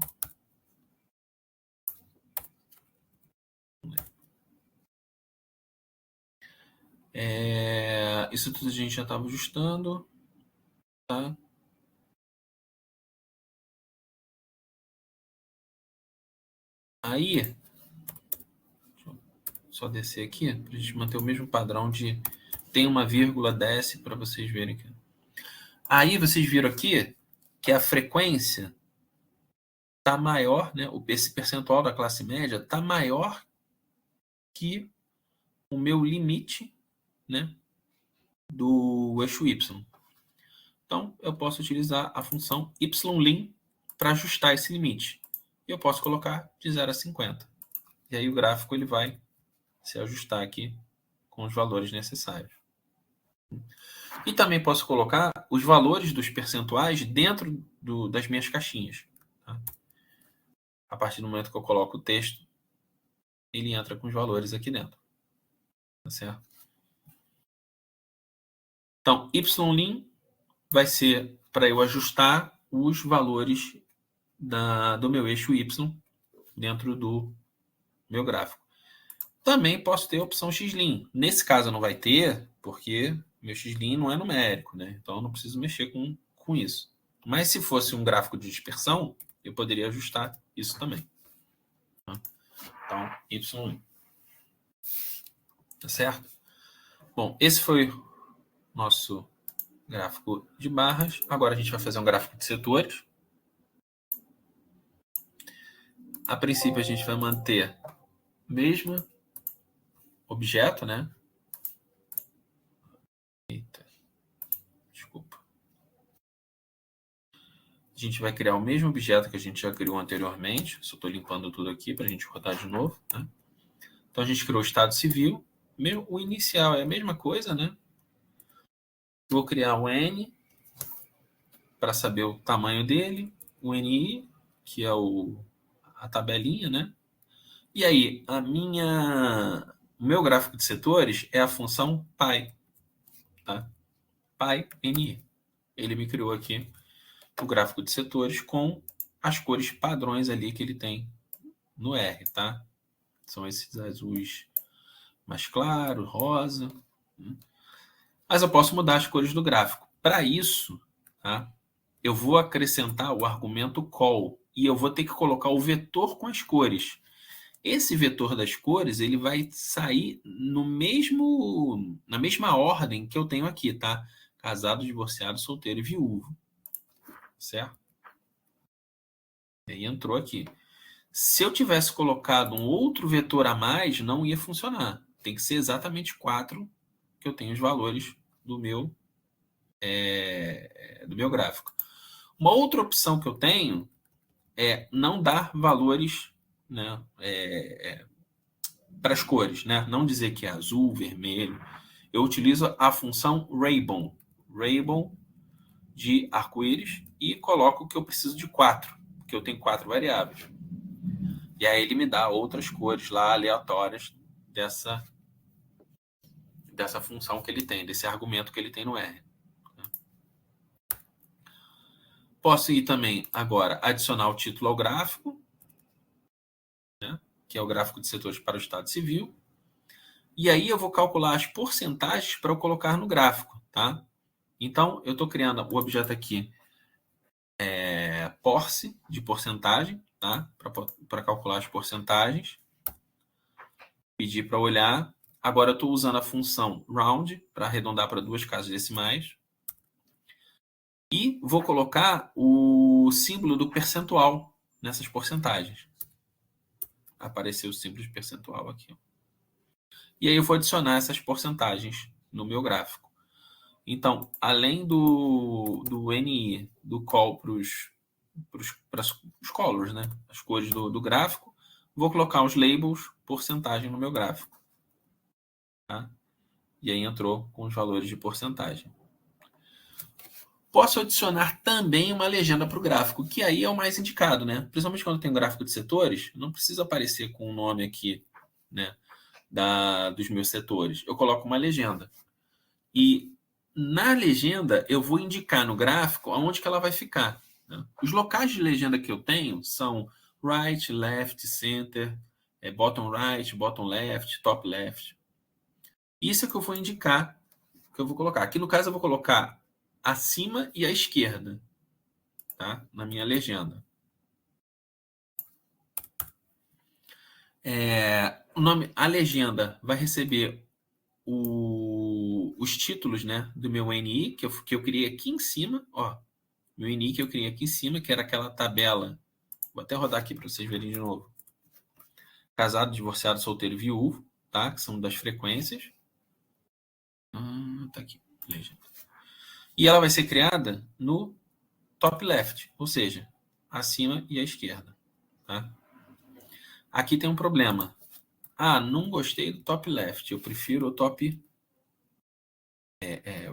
Isso tudo a gente já estava ajustando, tá? Aí, deixa eu só descer aqui, para a gente manter o mesmo padrão de tem uma vírgula, desce para vocês verem aqui. Aí vocês viram aqui que a frequência está maior, né? Esse percentual da classe média está maior que o meu limite, né? do eixo Y. Então, eu posso utilizar a função ylim para ajustar esse limite. E eu posso colocar de 0 a 50. E aí o gráfico ele vai se ajustar aqui com os valores necessários. E também posso colocar os valores dos percentuais dentro das minhas caixinhas. Tá? A partir do momento que eu coloco o texto, ele entra com os valores aqui dentro. Tá certo? Então, ylim vai ser para eu ajustar os valores do meu eixo Y dentro do meu gráfico. Também posso ter a opção xlim. Nesse caso não vai ter, porque meu xlim não é numérico, né? Então eu não preciso mexer com isso. Mas se fosse um gráfico de dispersão, eu poderia ajustar isso também. Então, ylim. Tá certo? Bom, esse foi o nosso gráfico de barras. Agora a gente vai fazer um gráfico de setores. A princípio a gente vai manter o mesmo objeto, né? Eita. Desculpa. A gente vai criar o mesmo objeto que a gente já criou anteriormente. Só estou limpando tudo aqui para a gente rodar de novo. Né? Então a gente criou o estado civil. O inicial é a mesma coisa, né? Vou criar o N para saber o tamanho dele. O NI, que é a tabelinha, né? E aí, o meu gráfico de setores é a função pi. Tá? Pi NI. Ele me criou aqui o gráfico de setores com as cores padrões ali que ele tem no R, tá? São esses azuis mais claros, rosa. Mas eu posso mudar as cores do gráfico. Para isso, tá? Eu vou acrescentar o argumento call e eu vou ter que colocar o vetor com as cores. Esse vetor das cores ele vai sair na mesma ordem que eu tenho aqui, tá? Casado, divorciado, solteiro e viúvo. Certo? E aí entrou aqui. Se eu tivesse colocado um outro vetor a mais, não ia funcionar. Tem que ser exatamente 4 que eu tenho os valores do meu gráfico. Uma outra opção que eu tenho é não dar valores, né, para as cores, né? Não dizer que é azul, vermelho. Eu utilizo a função Rainbow de arco-íris e coloco que eu preciso de 4, porque eu tenho 4 variáveis. E aí ele me dá outras cores lá aleatórias dessa função que ele tem, desse argumento que ele tem no R. Posso ir também agora adicionar o título ao gráfico, né, que é o gráfico de setores para o Estado Civil. E aí eu vou calcular as porcentagens para eu colocar no gráfico, tá? Então, eu estou criando o objeto aqui, porce, de porcentagem, tá? Para calcular as porcentagens. Pedir para olhar. Agora eu estou usando a função round para arredondar para 2 casas decimais. E vou colocar o símbolo do percentual nessas porcentagens. Apareceu o símbolo de percentual aqui. E aí eu vou adicionar essas porcentagens no meu gráfico. Então, além do NI, do call para os colors, né? As cores do gráfico, vou colocar os labels porcentagem no meu gráfico. Tá? E aí entrou com os valores de porcentagem. Posso adicionar também uma legenda para o gráfico, que aí é o mais indicado, né? Principalmente quando tem um gráfico de setores, não precisa aparecer com o nome aqui, né, dos meus setores. Eu coloco uma legenda. E na legenda eu vou indicar no gráfico aonde que ela vai ficar. Né? Os locais de legenda que eu tenho são right, left, center, bottom right, bottom left, top left. Isso é que eu vou indicar, que eu vou colocar. Aqui no caso eu vou colocar acima e à esquerda, tá? Na minha legenda. A legenda vai receber os títulos, né, do meu NI, que eu criei aqui em cima. Ó, meu NI que eu criei aqui em cima, que era aquela tabela. Vou até rodar aqui para vocês verem de novo. Casado, divorciado, solteiro e viúvo, tá? Que são das frequências. Tá aqui. legenda. E ela vai ser criada no top left, ou seja, acima e à esquerda. Tá? Aqui tem um problema. Ah, não gostei do top left, eu prefiro o top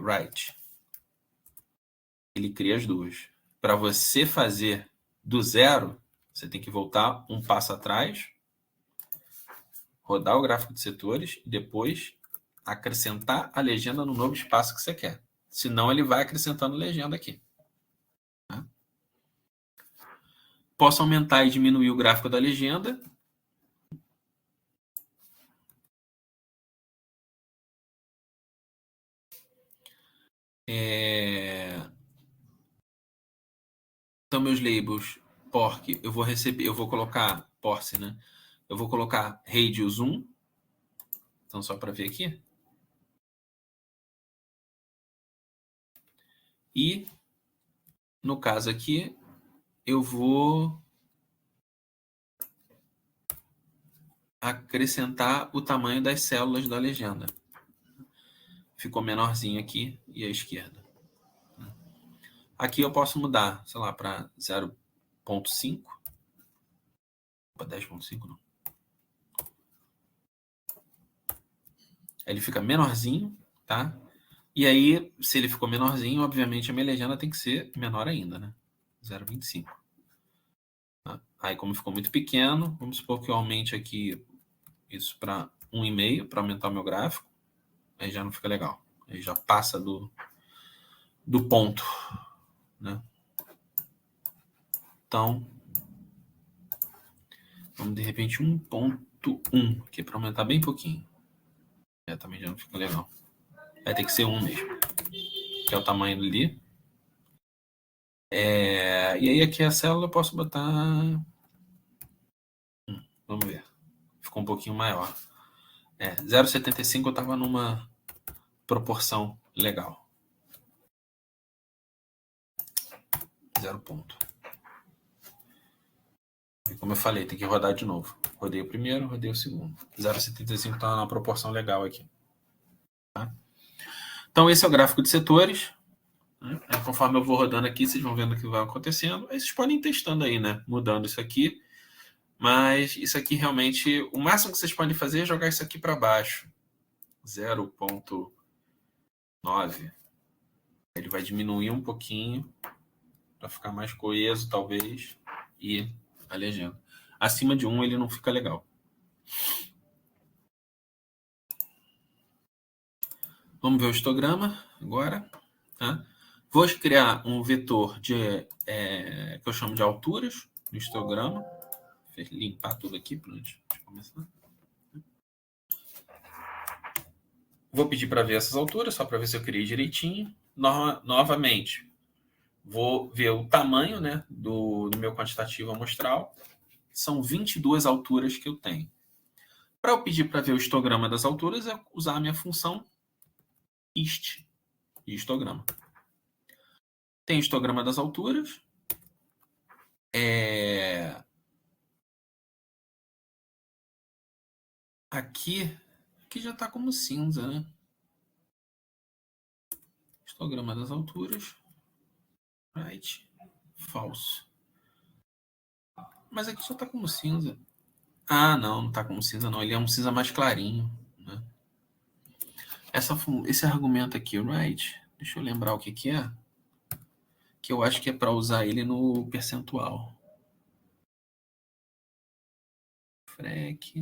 right. Ele cria as duas. Para você fazer do zero, você tem que voltar um passo atrás, rodar o gráfico de setores e depois acrescentar a legenda no novo espaço que você quer. Senão ele vai acrescentando legenda aqui. Tá? Posso aumentar e diminuir o gráfico da legenda. Então, meus labels, porc, eu vou colocar porce, né? Eu vou colocar radius 1. Então, só para ver aqui. E, no caso aqui, eu vou acrescentar o tamanho das células da legenda. Ficou menorzinho aqui e à esquerda. Aqui eu posso mudar, sei lá, para 0.5. Para 10.5 não. Ele fica menorzinho, tá? E aí, se ele ficou menorzinho, obviamente a minha legenda tem que ser menor ainda, né? 0.25. Tá? Aí, como ficou muito pequeno, vamos supor que eu aumente aqui isso para 1,5 para aumentar o meu gráfico. Aí já não fica legal. Aí já passa do ponto, né? Então, vamos de repente 1.1 aqui para aumentar bem pouquinho. Também já não fica legal. Vai ter que ser 1 mesmo, que é o tamanho ali. E aí aqui a célula eu posso botar... Vamos ver. Ficou um pouquinho maior. 0,75 eu estava numa proporção legal. 0 ponto. E como eu falei, tem que rodar de novo. Rodei o primeiro, rodei o segundo. 0,75 está numa proporção legal aqui. Tá? Então esse é o gráfico de setores. Conforme eu vou rodando aqui, vocês vão vendo o que vai acontecendo. Aí vocês podem ir testando aí, né? Mudando isso aqui. Mas isso aqui realmente, o máximo que vocês podem fazer é jogar isso aqui para baixo. 0.9. Ele vai diminuir um pouquinho para ficar mais coeso, talvez, e a legenda. Acima de 1 ele não fica legal. Vamos ver o histograma agora. Tá? Vou criar um vetor que eu chamo de alturas no histograma. Vou limpar tudo aqui antes de começar. Vou pedir para ver essas alturas, só para ver se eu criei direitinho. Novamente, vou ver o tamanho, né, do meu quantitativo amostral. São 22 alturas que eu tenho. Para eu pedir para ver o histograma das alturas, é usar a minha função hist, de histograma. Tem histograma das alturas. Aqui já está como cinza, né? Histograma das alturas. Right. Falso. Mas aqui já está como cinza. Ah, não está como cinza, não. Ele é um cinza mais clarinho, né? Esse argumento aqui, right? Deixa eu lembrar o que é. Que eu acho que é para usar ele no percentual. Frec.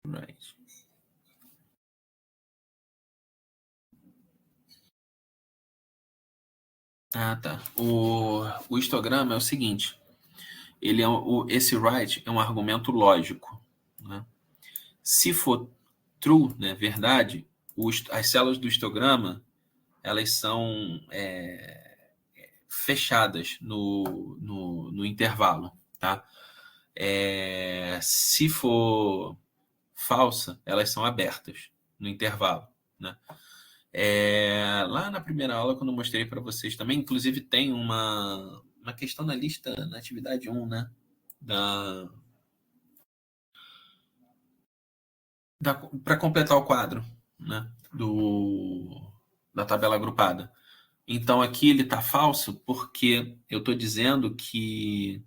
Right. Ah, tá. O histograma é o seguinte. Esse right é um argumento lógico. Né? Se for true, né, verdade, as células do histograma elas são fechadas no intervalo. Tá? Se for falsa, elas são abertas no intervalo. Né? Lá na primeira aula, quando eu mostrei para vocês também, inclusive tem uma uma questão na lista, na atividade 1, né? Para completar o quadro, né? Da tabela agrupada. Então aqui ele está falso porque eu estou dizendo que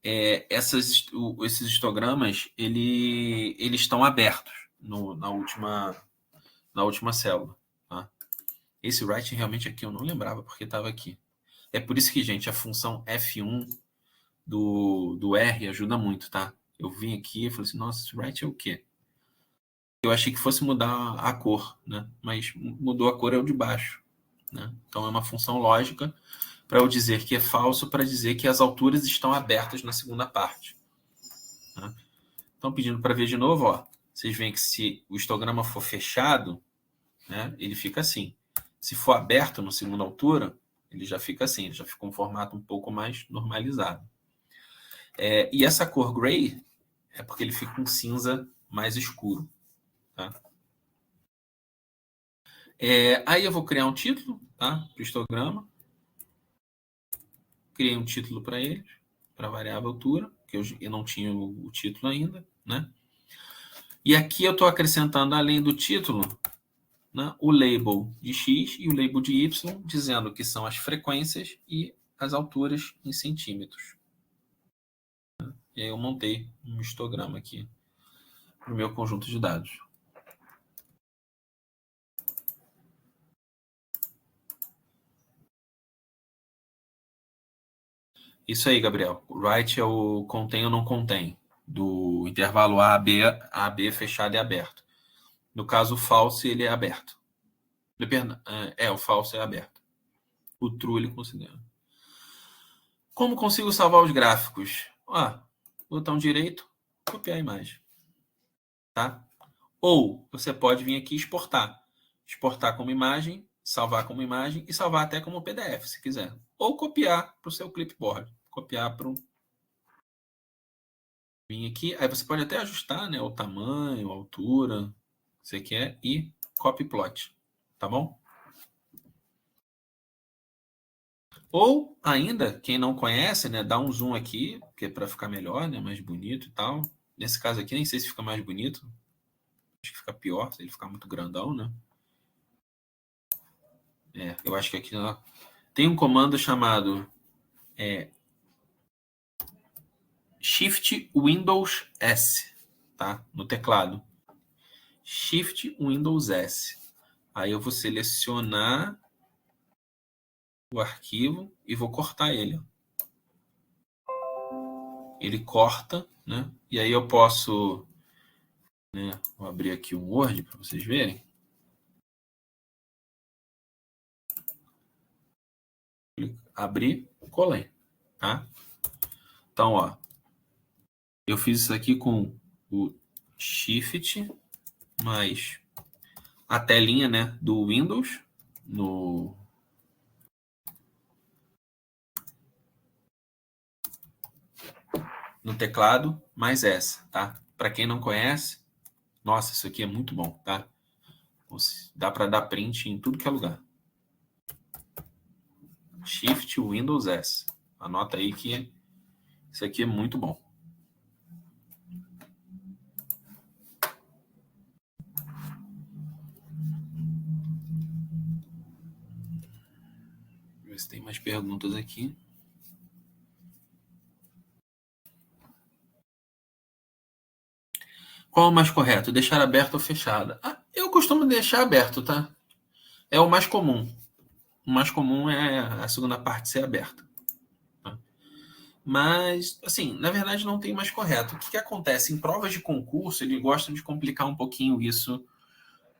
esses histogramas eles estão abertos na última célula. Tá? Esse writing realmente aqui eu não lembrava porque estava aqui. É por isso que, gente, a função F1 do R ajuda muito, tá? Eu vim aqui e falei assim, nossa, esse write é o quê? Eu achei que fosse mudar a cor, né? Mas mudou a cor é o de baixo. Né? Então é uma função lógica para eu dizer que é falso, para dizer que as alturas estão abertas na segunda parte. Né? Então, pedindo para ver de novo, ó, vocês veem que se o histograma for fechado, né, ele fica assim. Se for aberto na segunda altura, ele já fica assim, ele já fica um formato um pouco mais normalizado. E essa cor gray é porque ele fica um cinza mais escuro. Tá? Aí eu vou criar um título, tá, para o histograma. Criei um título para ele, para a variável altura, que eu não tinha o título ainda. Né? E aqui eu estou acrescentando, além do título, né, o label de X e o label de Y, dizendo que são as frequências e as alturas em centímetros. E aí eu montei um histograma aqui para o meu conjunto de dados. Isso aí, Gabriel. Write é o contém ou não contém, do intervalo A, B fechado e aberto. No caso, o false, ele é aberto. O false é aberto. O true, ele considera. Como consigo salvar os gráficos? Botão direito, copiar a imagem. Tá? Ou você pode vir aqui e exportar. Exportar como imagem, salvar como imagem e salvar até como PDF, se quiser. Ou copiar para o seu clipboard. Copiar para o... Vim aqui, aí você pode até ajustar, né, o tamanho, a altura, que você quer, e copy plot. Tá bom? Ou ainda, quem não conhece, né, dá um zoom aqui, que é para ficar melhor, né, mais bonito e tal. Nesse caso aqui, nem sei se fica mais bonito. Acho que fica pior se ele ficar muito grandão, né? Eu acho que aqui ó, tem um comando chamado Shift Windows S, tá? No teclado. Shift Windows S. Aí eu vou selecionar o arquivo e vou cortar ele. Ele corta, né? E aí eu posso, né? Vou abrir aqui o Word para vocês verem. Abrir, colei, tá? Então, ó, eu fiz isso aqui com o Shift mais a telinha, né, do Windows no teclado, mais essa, tá? Para quem não conhece, nossa, isso aqui é muito bom, tá? Dá para dar print em tudo que é lugar. Shift Windows S. Anota aí que isso aqui é muito bom. Ver se tem mais perguntas aqui. Qual é o mais correto? Deixar aberto ou fechado? Eu costumo deixar aberto, tá? É o mais comum. O mais comum é a segunda parte ser aberta. Tá? Mas, assim, na verdade não tem mais correto. O que acontece? Em provas de concurso, eles gostam de complicar um pouquinho isso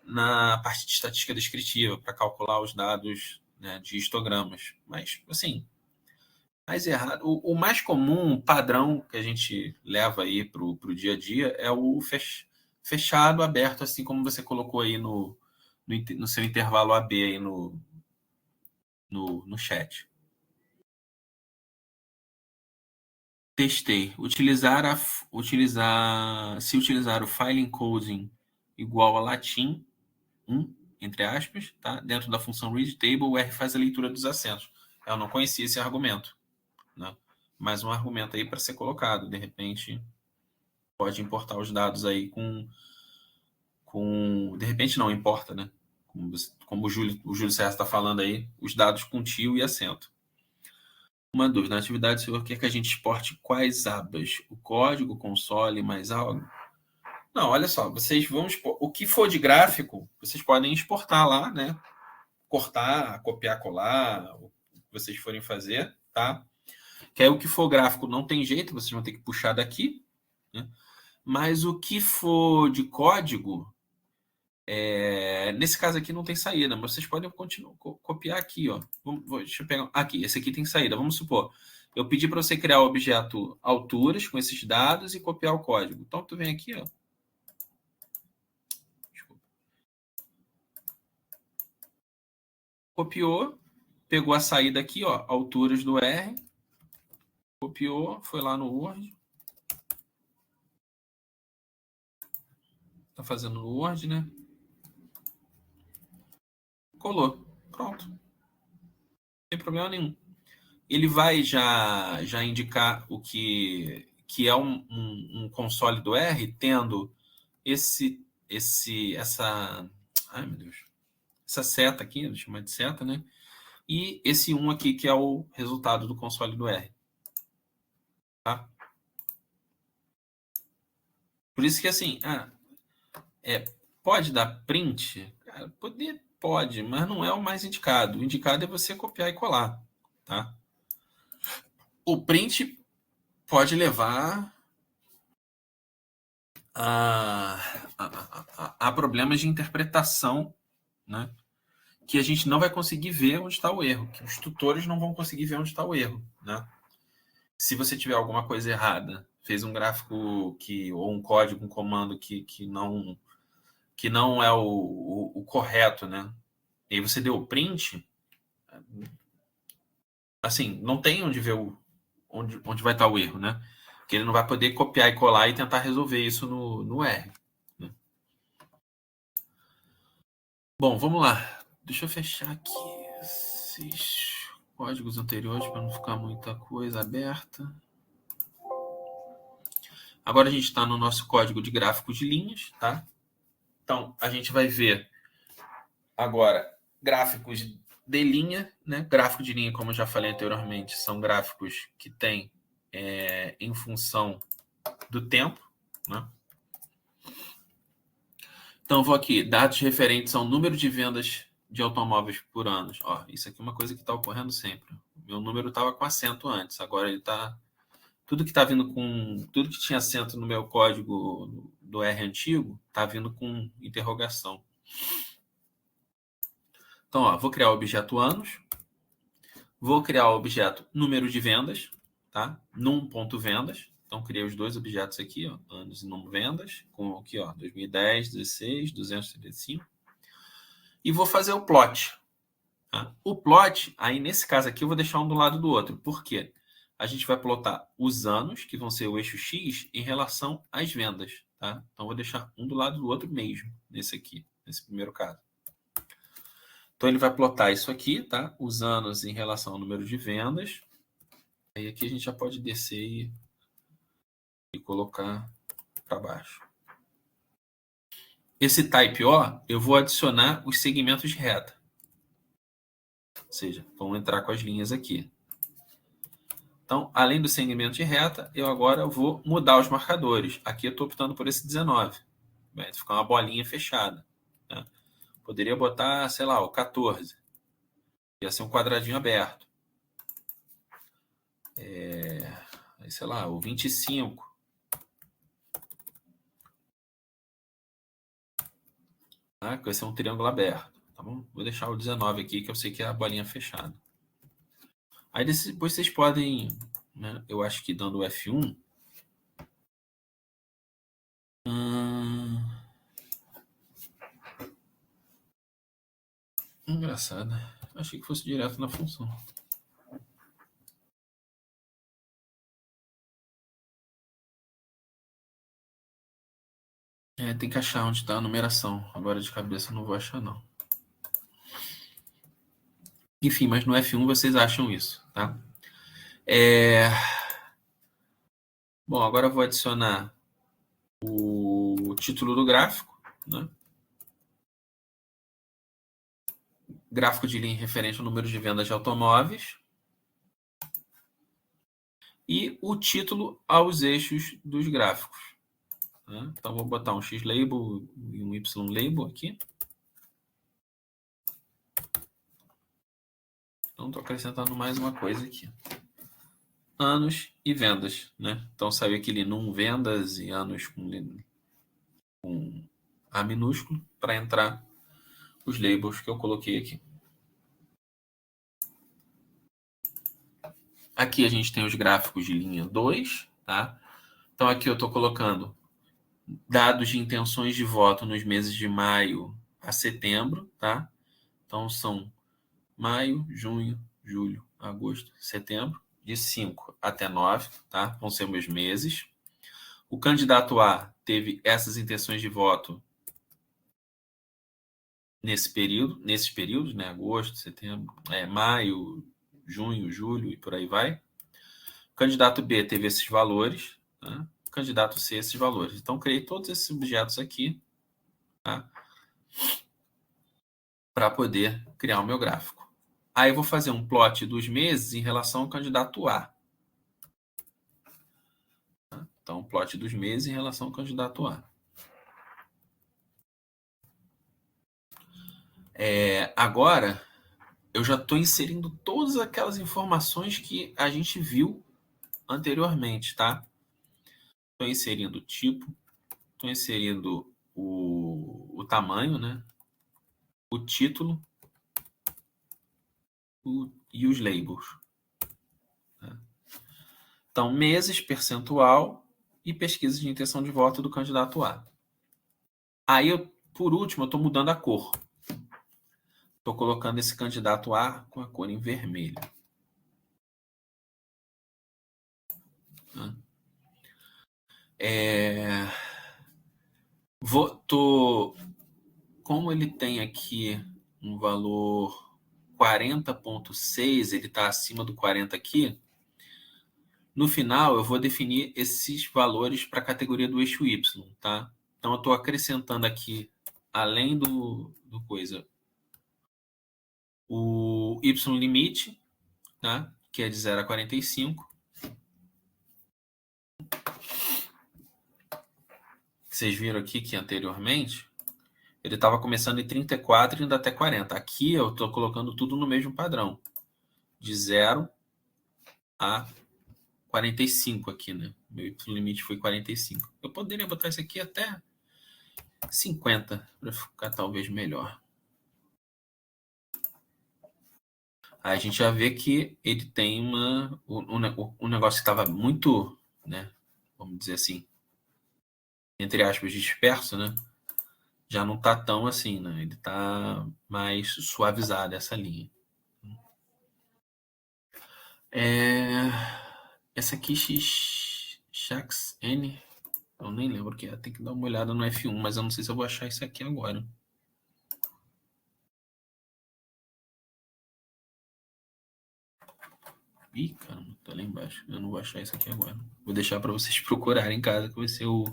na parte de estatística descritiva, para calcular os dados, né, de histogramas. Mas, assim, mais errado. O mais comum, padrão que a gente leva aí para o dia a dia é o fechado, aberto, assim como você colocou aí no seu intervalo AB aí no chat. Testei. Se utilizar o file encoding igual a latim, entre aspas, tá? Dentro da função readTable, o R faz a leitura dos acentos. Eu não conhecia esse argumento. né? Mais um argumento aí para ser colocado. De repente, pode importar os dados aí de repente não importa, né? Como o Júlio César está falando aí, os dados com tio e acento. Uma dúvida, na atividade, o senhor quer que a gente exporte quais abas? O código, o console, mais algo? Não, olha só, vocês vão expor, o que for de gráfico, vocês podem exportar lá, né? Cortar, copiar, colar, o que vocês forem fazer, tá? Que aí o que for gráfico não tem jeito, vocês vão ter que puxar daqui, né? Mas o que for de código, nesse caso aqui não tem saída, mas vocês podem continuar, copiar aqui, ó. Deixa eu pegar aqui, esse aqui tem saída. Vamos supor, eu pedi para você criar o objeto alturas com esses dados e copiar o código. Então tu vem aqui, ó. Desculpa. Copiou, pegou a saída aqui, ó, alturas do R, copiou, foi lá no Word. Tá fazendo no Word, né? Colou. Pronto. Não tem problema nenhum. Ele vai já indicar o que é um console do R, tendo ai meu Deus, essa seta aqui, vou chamar de seta, né? E esse 1 aqui, que é o resultado do console do R. Tá? Por isso que assim, pode dar print? Cara, pode, mas não é o mais indicado. O indicado é você copiar e colar, tá? O print pode levar a problemas de interpretação, né? Que a gente não vai conseguir ver onde está o erro, que os tutores não vão conseguir ver onde está o erro, né? Se você tiver alguma coisa errada, fez um gráfico ou um código, um comando que não é o correto, né? E aí você deu o print, assim, não tem onde ver onde vai estar o erro, né? Porque ele não vai poder copiar e colar e tentar resolver isso no R. Né? Bom, vamos lá. Deixa eu fechar aqui esses códigos anteriores para não ficar muita coisa aberta. Agora a gente está no nosso código de gráficos de linhas, tá? Então, a gente vai ver agora gráficos de linha, né? Gráfico de linha, como eu já falei anteriormente, são gráficos que têm em função do tempo, né? Então, vou aqui, dados referentes ao número de vendas de automóveis por ano. Ó, isso aqui é uma coisa que está ocorrendo sempre. Meu número estava com acento antes, agora ele está... Tudo que está vindo com... Tudo que tinha acento no meu código do R antigo, está vindo com interrogação. Então, ó, vou criar o objeto anos, vou criar o objeto número de vendas, tá? Num.vendas. Então, criei os dois objetos aqui, ó, anos e num vendas, com aqui, ó, 2010, 16, 235. E vou fazer o plot. Tá? O plot, aí nesse caso aqui, eu vou deixar um do lado do outro. Por quê? A gente vai plotar os anos, que vão ser o eixo X, em relação às vendas. Tá? Então, vou deixar um do lado do outro mesmo, nesse aqui, nesse primeiro caso. Então, ele vai plotar isso aqui, tá? Os anos em relação ao número de vendas. Aí aqui a gente já pode descer e colocar para baixo. Esse type O, eu vou adicionar os segmentos de reta. Ou seja, vão entrar com as linhas aqui. Então, além do segmento de reta, eu agora vou mudar os marcadores. Aqui eu estou optando por esse 19. Vai ficar uma bolinha fechada. Né? Poderia botar, sei lá, o 14. Ia ser um quadradinho aberto. Sei lá, o 25. Tá? Que vai ser um triângulo aberto. Tá bom? Vou deixar o 19 aqui, que eu sei que é a bolinha fechada. Aí depois vocês podem, né, eu acho que dando o F1. Engraçado. Achei que fosse direto na função. Tem que achar onde está a numeração. Agora de cabeça não vou achar, não. Enfim, mas no F1 vocês acham isso, tá? Bom, agora eu vou adicionar o título do gráfico, né? Gráfico de linha referente ao número de vendas de automóveis. E o título aos eixos dos gráficos. Né? Então, vou botar um X-label e um Y-label aqui. Então, estou acrescentando mais uma coisa aqui. Anos e vendas. Né? Então, saiu aquele num vendas e anos com A minúsculo para entrar os labels que eu coloquei aqui. Aqui a gente tem os gráficos de linha 2, tá? Então aqui eu estou colocando dados de intenções de voto nos meses de maio a setembro, tá? Então são maio, junho, julho, agosto, setembro, de 5 até 9, tá? Vão ser meus meses. O candidato A teve essas intenções de voto nesses períodos, né? Agosto, setembro, maio, junho, julho e por aí vai. O candidato B teve esses valores, tá? O candidato C esses valores. Então, criei todos esses objetos aqui, tá? Para poder criar o meu gráfico. Aí eu vou fazer um plot dos meses em relação ao candidato A. Tá? Então, plot dos meses em relação ao candidato A. Agora, eu já estou inserindo todas aquelas informações que a gente viu anteriormente, tá? Estou inserindo o tipo, estou inserindo o tamanho, né? O título e os labels. Tá? Então, meses, percentual e pesquisa de intenção de voto do candidato A. Aí, por último, eu estou mudando a cor. Estou colocando esse candidato A com a cor em vermelho. Tá? Como ele tem aqui um valor 40,6, ele está acima do 40 aqui, no final eu vou definir esses valores para a categoria do eixo Y, tá? Então eu estou acrescentando aqui, além do coisa, o Y limite, tá? Que é de 0 a 45. Vocês viram aqui que anteriormente ele estava começando em 34 e indo até 40. Aqui eu estou colocando tudo no mesmo padrão, de 0 a 45 aqui, né? Meu Y limite foi 45. Eu poderia botar isso aqui até 50 para ficar talvez melhor. Aí a gente já vê que ele tem um negócio que estava muito, né? Vamos dizer assim, entre aspas, disperso, né? Já não está tão assim, né? Ele está mais suavizado essa linha. Essa aqui, Shax N, eu nem lembro o que é. Tem que dar uma olhada no F1, mas eu não sei se eu vou achar isso aqui agora. Ih, caramba, tá lá embaixo. Eu não vou achar isso aqui agora. Vou deixar para vocês procurarem em casa, que vai ser o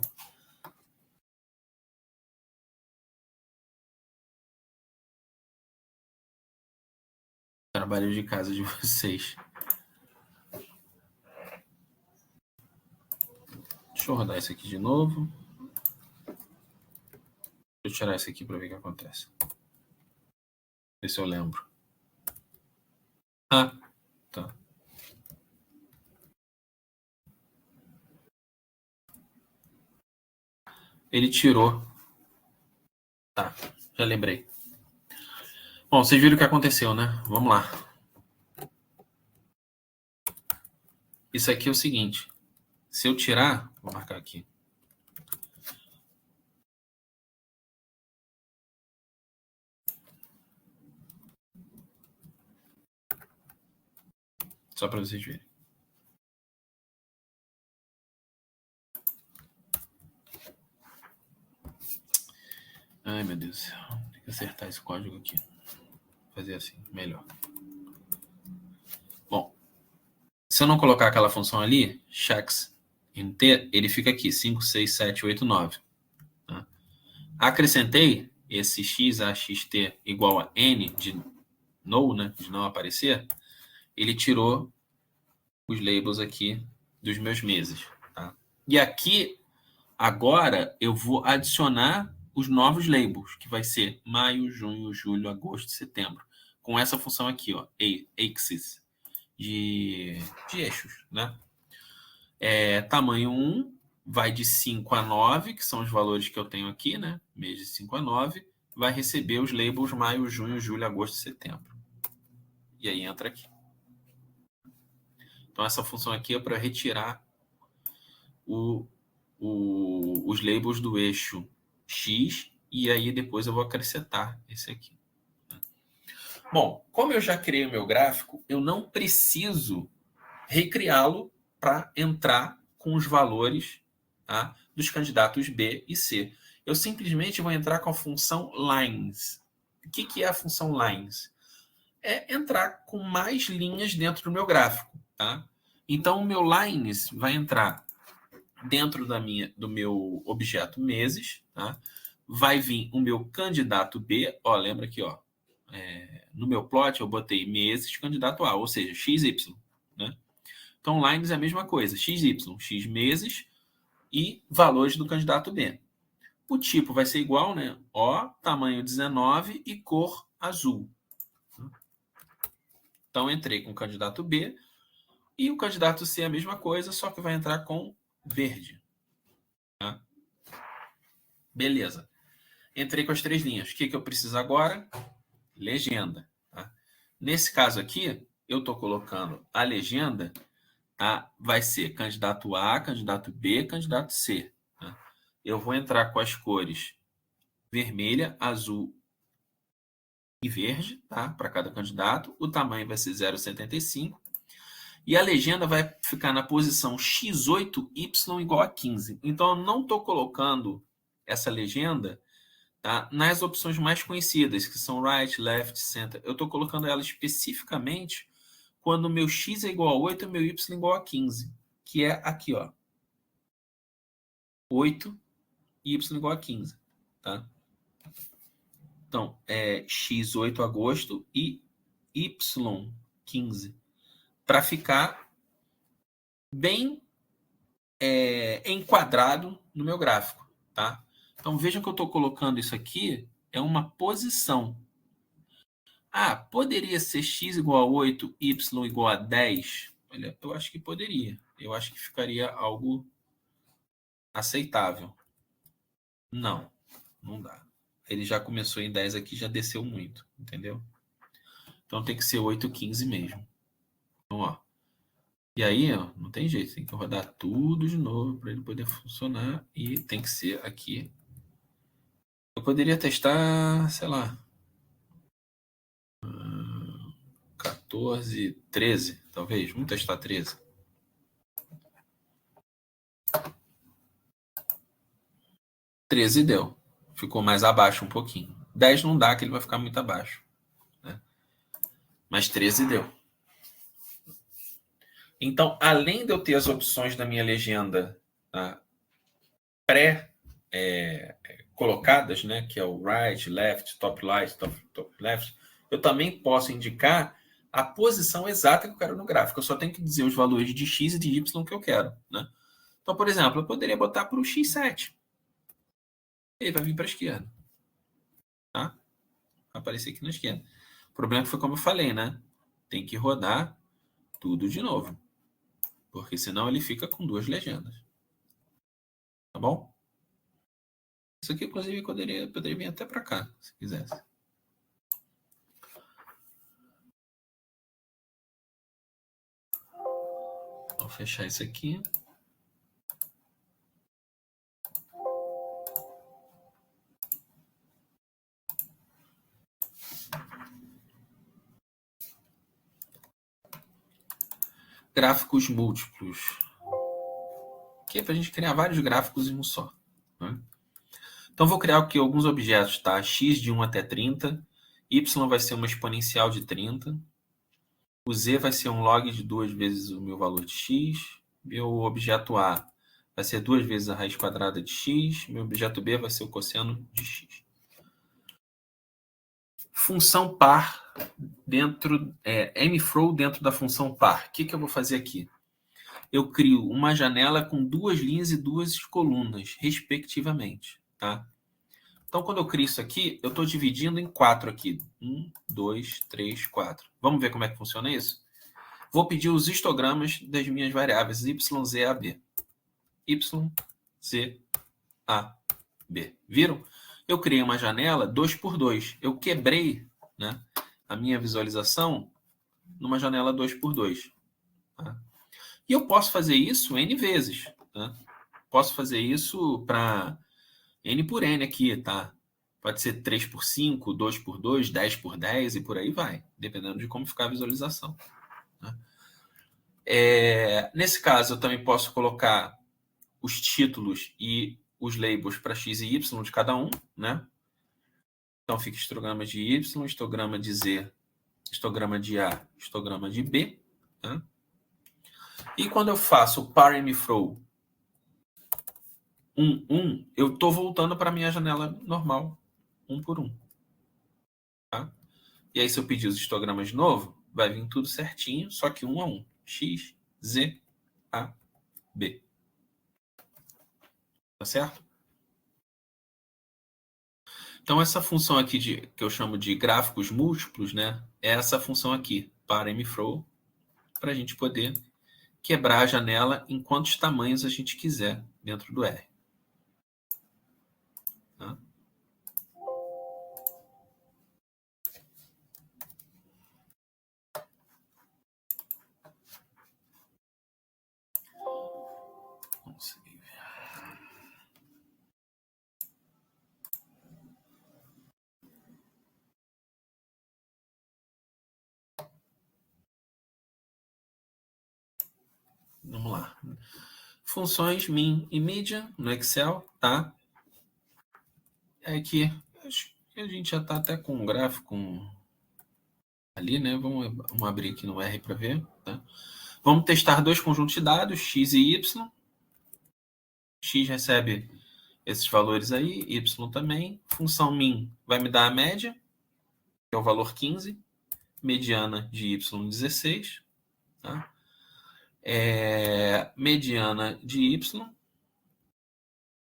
trabalho de casa de vocês. Deixa eu rodar isso aqui de novo. Deixa eu tirar isso aqui para ver o que acontece. Ver se eu lembro. Ah, tá. Ele tirou. Tá, já lembrei. Bom, vocês viram o que aconteceu, né? Vamos lá. Isso aqui é o seguinte. Se eu tirar... Vou marcar aqui. Só para vocês verem. Ai, meu Deus. Tem que acertar esse código aqui. Fazer assim, melhor. Bom, Se eu não colocar aquela função ali, checks em T, ele fica aqui, 5, 6, 7, 8, 9. Tá? Acrescentei esse x a xt igual a n de no, né, de não aparecer, ele tirou os labels aqui dos meus meses. Tá? E aqui, agora, eu vou adicionar os novos labels, que vai ser maio, junho, julho, agosto, setembro. Com essa função aqui, ó, axis, de eixos, né? Tamanho 1 vai de 5 a 9, que são os valores que eu tenho aqui, né? Mês de 5 a 9, vai receber os labels maio, junho, julho, agosto e setembro. E aí entra aqui. Então, essa função aqui é para retirar os labels do eixo X, e aí depois eu vou acrescentar esse aqui. Bom, como eu já criei o meu gráfico, eu não preciso recriá-lo para entrar com os valores, tá, dos candidatos B e C. Eu simplesmente vou entrar com a função lines. O que é a função lines? É entrar com mais linhas dentro do meu gráfico. Tá? Então, o meu lines vai entrar dentro do meu objeto meses. Tá? Vai vir o meu candidato B. Ó, lembra aqui, ó, no meu plot eu botei meses, candidato A, ou seja, XY. Né? Então, lines é a mesma coisa, XY, X meses e valores do candidato B. O tipo vai ser igual, né? O, tamanho 19 e cor azul. Então, entrei com o candidato B e o candidato C é a mesma coisa, só que vai entrar com verde. Tá? Beleza. Entrei com as 3 linhas. O que eu preciso agora? Legenda. Tá? Nesse caso aqui, eu estou colocando a legenda, tá? Vai ser candidato A, candidato B, candidato C. Tá? Eu vou entrar com as cores vermelha, azul e verde, tá? Para cada candidato. O tamanho vai ser 0,75. E a legenda vai ficar na posição x8y igual a 15. Então, eu não estou colocando essa legenda, tá, nas opções mais conhecidas, que são right, left, center. Eu estou colocando ela especificamente quando o meu x é igual a 8 e o meu y é igual a 15, que é aqui, ó. 8 e y igual a 15. Tá? Então, x8 agosto e y15. Para ficar bem enquadrado no meu gráfico. Tá? Então, vejam que eu estou colocando isso aqui, é uma posição. Ah, poderia ser x igual a 8, y igual a 10? Olha, eu acho que poderia. Eu acho que ficaria algo aceitável. Não, não dá. Ele já começou em 10 aqui, já desceu muito, entendeu? Então tem que ser 8,15 mesmo. Então, ó. E aí, ó, não tem jeito, tem que rodar tudo de novo para ele poder funcionar e tem que ser aqui. Eu poderia testar, sei lá, 14, 13, talvez. Vamos testar 13. 13 deu. Ficou mais abaixo um pouquinho. 10 não dá, que ele vai ficar muito abaixo. Né? Mas 13 deu. Então, além de eu ter as opções da minha legenda, tá, colocadas, né, que é o right, left, top left, eu também posso indicar a posição exata que eu quero no gráfico. Eu só tenho que dizer os valores de x e de y que eu quero. Né? Então, por exemplo, eu poderia botar para o x7. Ele vai vir para a esquerda. Tá? Vai aparecer aqui na esquerda. O problema foi como eu falei, né? Tem que rodar tudo de novo. Porque senão ele fica com 2 legendas. Tá bom? Isso aqui, inclusive, poderia vir até para cá, se quisesse. Vou fechar isso aqui. Gráficos múltiplos. Que é para a gente criar vários gráficos em um só. Né? Então, vou criar aqui alguns objetos, tá? X de 1 até 30. Y vai ser uma exponencial de 30. O Z vai ser um log de 2 vezes o meu valor de x. Meu objeto A vai ser 2 vezes a raiz quadrada de x. Meu objeto B vai ser o cosseno de x. Função par dentro, mfrow dentro da função par. O que eu vou fazer aqui? Eu crio uma janela com 2 linhas e 2 colunas, respectivamente. Tá? Então, quando eu crio isso aqui, eu estou dividindo em 4 aqui. 1, 2, 3, 4. Vamos ver como é que funciona isso? Vou pedir os histogramas das minhas variáveis y, z, a, b. Y, z, a, b. Viram? Eu criei uma janela 2 por 2. Eu quebrei, né, a minha visualização numa janela 2 por 2. Tá? E eu posso fazer isso N vezes. Tá? Posso fazer isso para N por N aqui, tá? Pode ser 3 por 5, 2 por 2, 10 por 10 e por aí vai, dependendo de como ficar a visualização. Né? Nesse caso, eu também posso colocar os títulos e os labels para x e y de cada um, né? Então fica histograma de y, histograma de z, histograma de a, histograma de b. Tá? E quando eu faço o par mfrow 1, 1, eu estou voltando para a minha janela normal, 1 por 1. Tá? E aí, se eu pedir os histogramas de novo, vai vir tudo certinho, só que 1 a 1. X, Z, A, B. Tá certo? Então, essa função aqui que eu chamo de gráficos múltiplos, né? É essa função aqui, para mfrow, para a gente poder quebrar a janela em quantos tamanhos a gente quiser dentro do R. Tá? Vamos seguir. Vamos lá. Funções min e median no Excel, tá? É que acho que a gente já está até com um gráfico ali, né? Vamos abrir aqui no R para ver, tá? Vamos testar dois conjuntos de dados, x e y. X recebe esses valores aí, y também. Função min vai me dar a média, que é o valor 15. Mediana de y, 16. Tá? Mediana de y.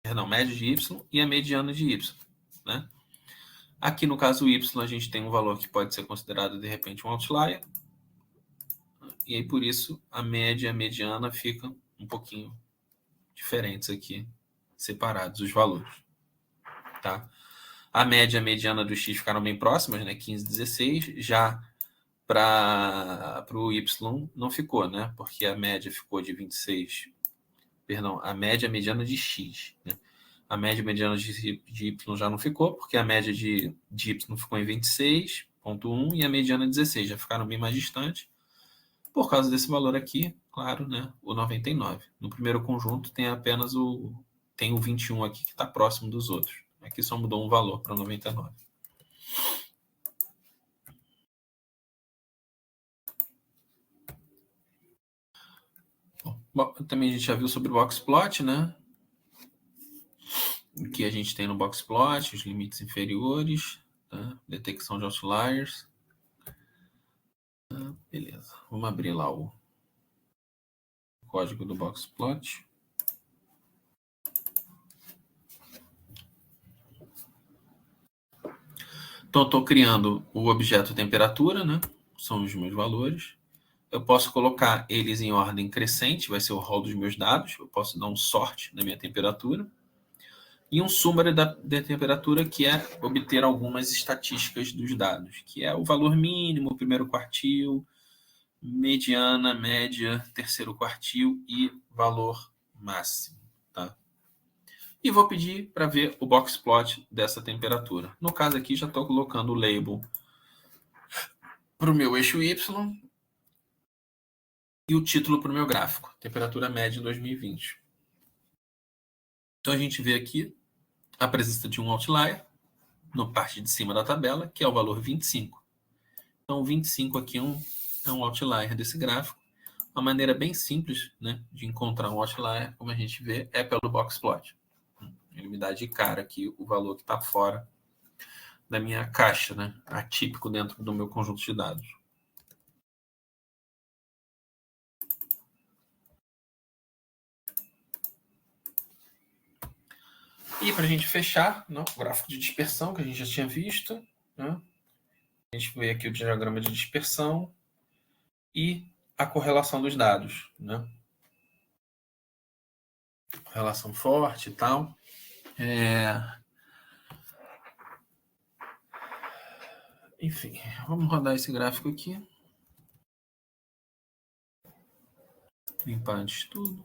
Perdão, média de y e a mediana de y. Né? Aqui no caso y, a gente tem um valor que pode ser considerado de repente um outlier. E aí, por isso, a média e a mediana ficam um pouquinho diferentes aqui, separados os valores. Tá? A média e a mediana do x ficaram bem próximas, né? 15, 16. Já para o y não ficou, né? Porque a média ficou de 26. Perdão, a média e a mediana de x. Né? A média e a mediana de y já não ficou, porque a média de y ficou em 26,1 e a mediana 16. Já ficaram bem mais distantes. Por causa desse valor aqui, claro, né? O 99. No primeiro conjunto tem apenas o 21 aqui que está próximo dos outros. Aqui só mudou um valor para 99. Bom, também a gente já viu sobre o boxplot, né? O que a gente tem no boxplot, os limites inferiores, tá? Detecção de outliers. Tá? Beleza. Vamos abrir lá o código do boxplot. Então, eu estou criando o objeto temperatura, né? São os meus valores. Eu posso colocar eles em ordem crescente, vai ser o rol dos meus dados. Eu posso dar um sort na minha temperatura. E um summary da temperatura, que é obter algumas estatísticas dos dados, que é o valor mínimo, primeiro quartil, mediana, média, terceiro quartil e valor máximo. Tá? E vou pedir para ver o boxplot dessa temperatura. No caso aqui, já estou colocando o label para o meu eixo Y e o título para o meu gráfico, temperatura média em 2020. Então a gente vê aqui a presença de um outlier na parte de cima da tabela, que é o valor 25. Então 25 aqui é um é um outlier desse gráfico. Uma maneira bem simples, né, de encontrar um outlier, como a gente vê, é pelo box plot. Ele me dá de cara aqui o valor que está fora da minha caixa, né, atípico dentro do meu conjunto de dados. E para a gente fechar, né, o gráfico de dispersão que a gente já tinha visto, né, a gente vê aqui o diagrama de dispersão e a correlação dos dados, né? Relação forte e tal. Enfim, vamos rodar esse gráfico aqui. Limpar antes de tudo.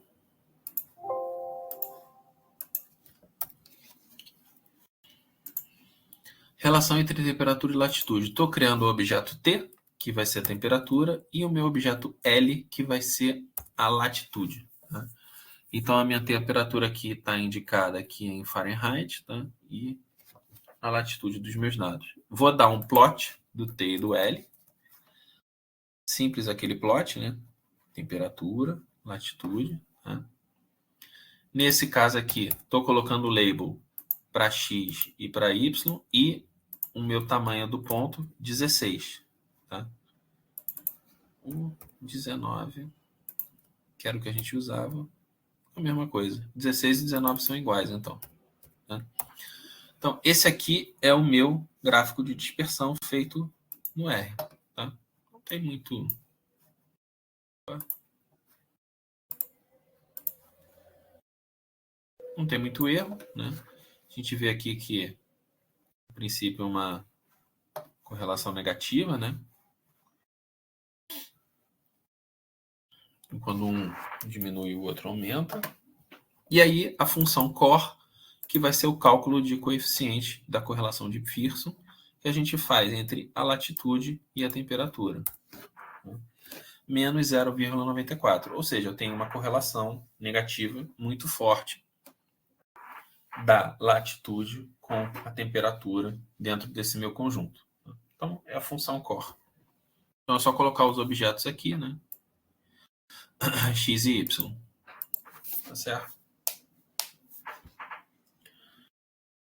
Relação entre temperatura e latitude. Estou criando o objeto T, que vai ser a temperatura, e o meu objeto L, que vai ser a latitude. Tá? Então, a minha temperatura aqui está indicada aqui em Fahrenheit, tá? E a latitude dos meus dados. Vou dar um plot do T e do L. Simples aquele plot, né? Temperatura, latitude. Tá? Nesse caso aqui, estou colocando o label para X e para Y e o meu tamanho do ponto 16. Tá? 19, que era o que a gente usava, a mesma coisa. 16 e 19 são iguais, então. Tá? Então, esse aqui é o meu gráfico de dispersão feito no R. Tá? Não tem muito... Não tem muito erro, né? A gente vê aqui que, no princípio, é uma correlação negativa, né? Quando um diminui, o outro aumenta. E aí, a função core, que vai ser o cálculo de coeficiente da correlação de Pearson, que a gente faz entre a latitude e a temperatura. Menos 0,94. Ou seja, eu tenho uma correlação negativa muito forte da latitude com a temperatura dentro desse meu conjunto. Então, é a função core. Então, é só colocar os objetos aqui, né? X e Y. Tá certo?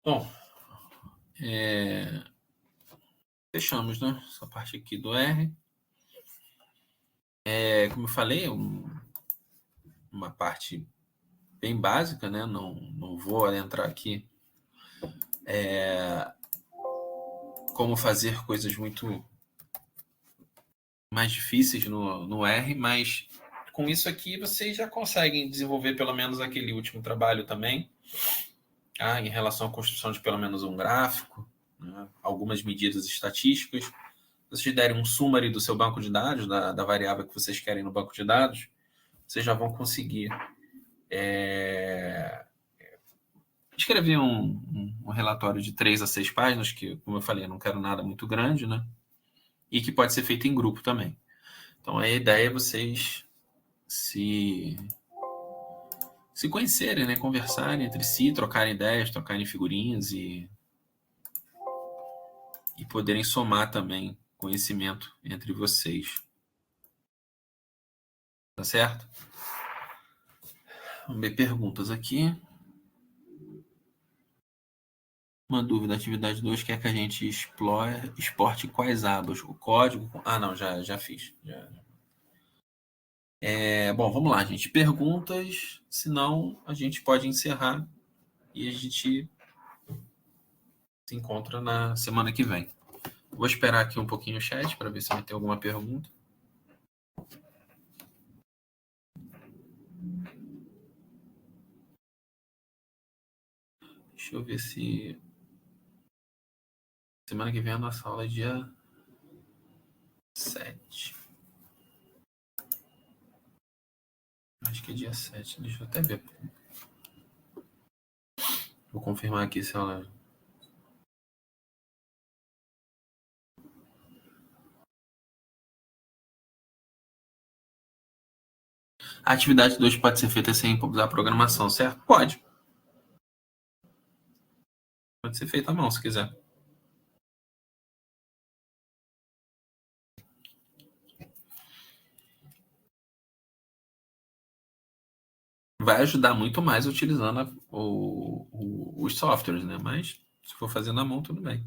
Bom, fechamos, né? Essa parte aqui do R. Como eu falei, uma parte bem básica, né? Não vou entrar aqui como fazer coisas muito mais difíceis no R, mas com isso aqui vocês já conseguem desenvolver pelo menos aquele último trabalho também, em relação à construção de pelo menos um gráfico, né? Algumas medidas estatísticas. Se vocês derem um summary do seu banco de dados, da variável que vocês querem no banco de dados, vocês já vão conseguir escrever um relatório de 3 a 6 páginas, que, como eu falei, eu não quero nada muito grande, né? E que pode ser feito em grupo também. Então, a ideia é vocês se conhecerem, né? Conversarem entre si, trocarem ideias, trocarem figurinhas e poderem somar também conhecimento entre vocês. Tá certo? Vamos ver perguntas aqui. Uma dúvida, atividade 2 quer que a gente exporte quais abas? O código? Não, já fiz. Bom, vamos lá, gente. Perguntas, senão a gente pode encerrar e a gente se encontra na semana que vem. Vou esperar aqui um pouquinho o chat para ver se vai ter alguma pergunta. Deixa eu ver se... Semana que vem a nossa aula é dia 7. Acho que é dia 7. Deixa eu até ver. Vou confirmar aqui se ela... A atividade 2 pode ser feita sem usar programação, certo? Pode. Pode ser feita à mão, se quiser. vai ajudar muito mais utilizando os softwares, né? Mas se for fazer na mão, tudo bem.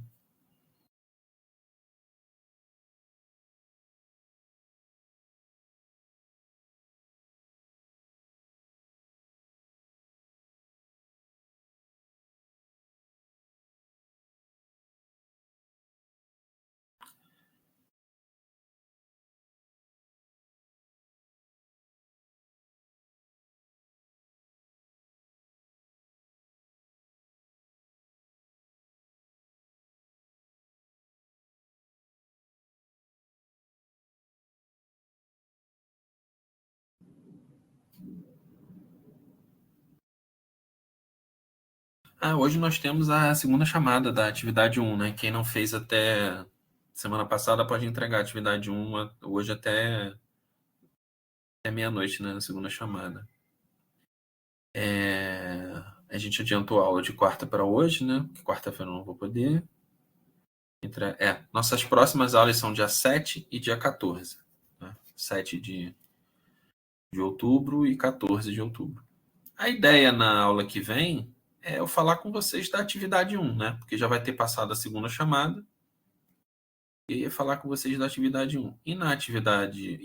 Hoje nós temos a segunda chamada da atividade 1, né? Quem não fez até semana passada pode entregar a atividade 1 hoje até meia-noite, né? Na segunda chamada. A gente adiantou a aula de quarta para hoje, né? Porque quarta-feira eu não vou poder. Nossas próximas aulas são dia 7 e dia 14. Né? 7 de outubro e 14 de outubro. A ideia na aula que vem é eu falar com vocês da atividade 1, né? Porque já vai ter passado a segunda chamada. E ia falar com vocês da atividade 1. E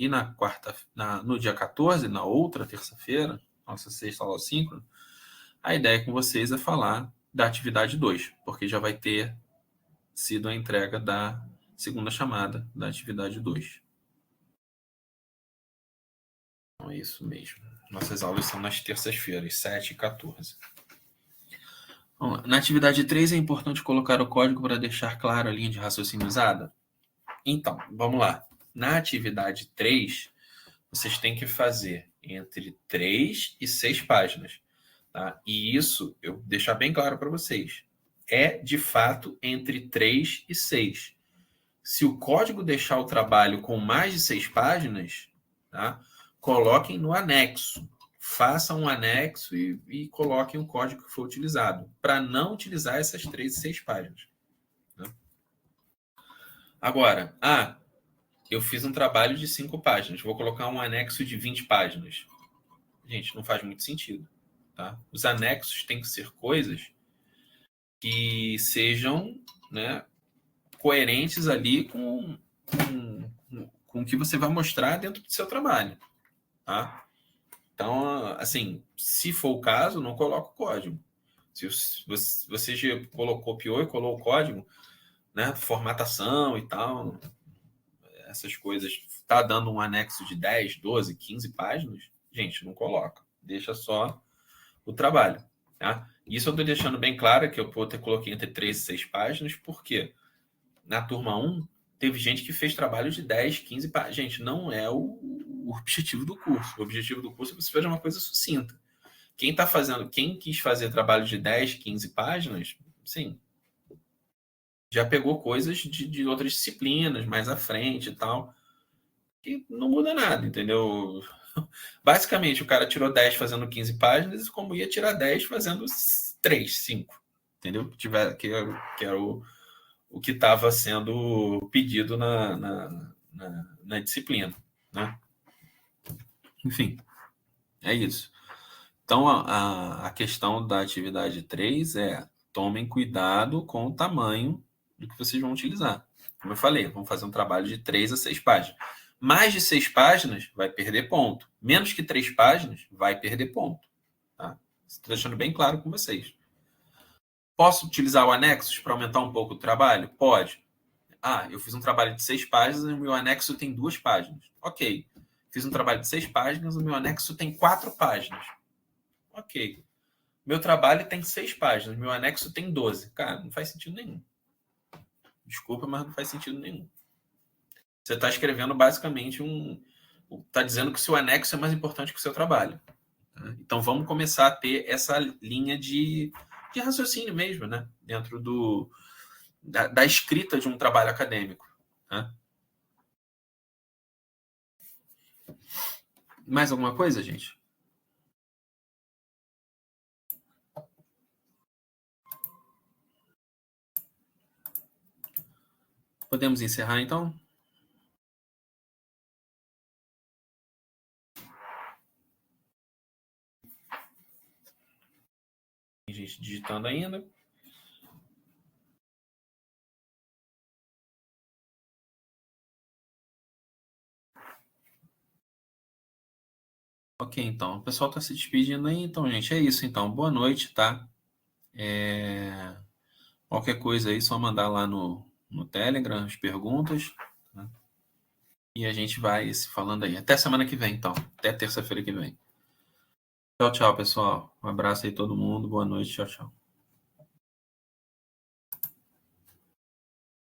na quarta, no dia 14, na outra terça-feira, nossa sexta aula síncrona, a ideia com vocês é falar da atividade 2, porque já vai ter sido a entrega da segunda chamada da atividade 2. Então é isso mesmo. Nossas aulas são nas terças-feiras, 7 e 14. Na atividade 3 é importante colocar o código para deixar claro a linha de raciocínio usada? Então, vamos lá. Na atividade 3, vocês têm que fazer entre 3 e 6 páginas. Tá? E isso, eu vou deixar bem claro para vocês, é de fato entre 3 e 6. Se o código deixar o trabalho com mais de 6 páginas, tá? Coloquem no anexo. Façam um anexo e coloquem o código que foi utilizado, para não utilizar essas 3 e 6 páginas. Né? Agora, eu fiz um trabalho de 5 páginas, vou colocar um anexo de 20 páginas. Gente, não faz muito sentido. Tá? Os anexos têm que ser coisas que sejam, né, coerentes ali com o que você vai mostrar dentro do seu trabalho. Tá? Então, assim, se for o caso, não coloca o código. Se você já copiou e colou o código, né, formatação e tal, essas coisas, tá dando um anexo de 10, 12, 15 páginas, gente, não coloca. Deixa só o trabalho. Tá? Isso eu estou deixando bem claro, que eu coloquei entre 3 e 6 páginas, porque na turma 1 teve gente que fez trabalho de 10, 15 páginas. Gente, não é o objetivo do curso. O objetivo do curso é você fazer uma coisa sucinta. Quem quis fazer trabalho de 10, 15 páginas, sim, já pegou coisas de outras disciplinas mais à frente e tal, que não muda nada, entendeu? Basicamente, o cara tirou 10 fazendo 15 páginas, como ia tirar 10 fazendo 3, 5, entendeu? Que era o que estava sendo pedido na disciplina, né? Enfim, é isso. Então, a questão da atividade 3 é: tomem cuidado com o tamanho do que vocês vão utilizar. Como eu falei, vamos fazer um trabalho de 3 a 6 páginas. Mais de 6 páginas vai perder ponto. Menos que 3 páginas vai perder ponto. Tá? Estou deixando bem claro com vocês. Posso utilizar o anexo para aumentar um pouco o trabalho? Pode. Eu fiz um trabalho de 6 páginas e o meu anexo tem 2 páginas. Ok. Fiz um trabalho de 6 páginas e o meu anexo tem 4 páginas. Ok. Meu trabalho tem 6 páginas, meu anexo tem 12. Cara, não faz sentido nenhum. Desculpa, mas não faz sentido nenhum. Você está escrevendo basicamente Está dizendo que o seu anexo é mais importante que o seu trabalho. Tá? Então vamos começar a ter essa linha de raciocínio mesmo, né? Dentro da escrita de um trabalho acadêmico. Tá? Mais alguma coisa, gente? Podemos encerrar, então? Tem gente digitando ainda. Ok, então. O pessoal está se despedindo aí. Então, gente, é isso. Então, boa noite, tá? Qualquer coisa aí, só mandar lá no Telegram as perguntas, tá? E a gente vai se falando aí. Até semana que vem, então. Até terça-feira que vem. Tchau, tchau, pessoal. Um abraço aí todo mundo. Boa noite. Tchau, tchau.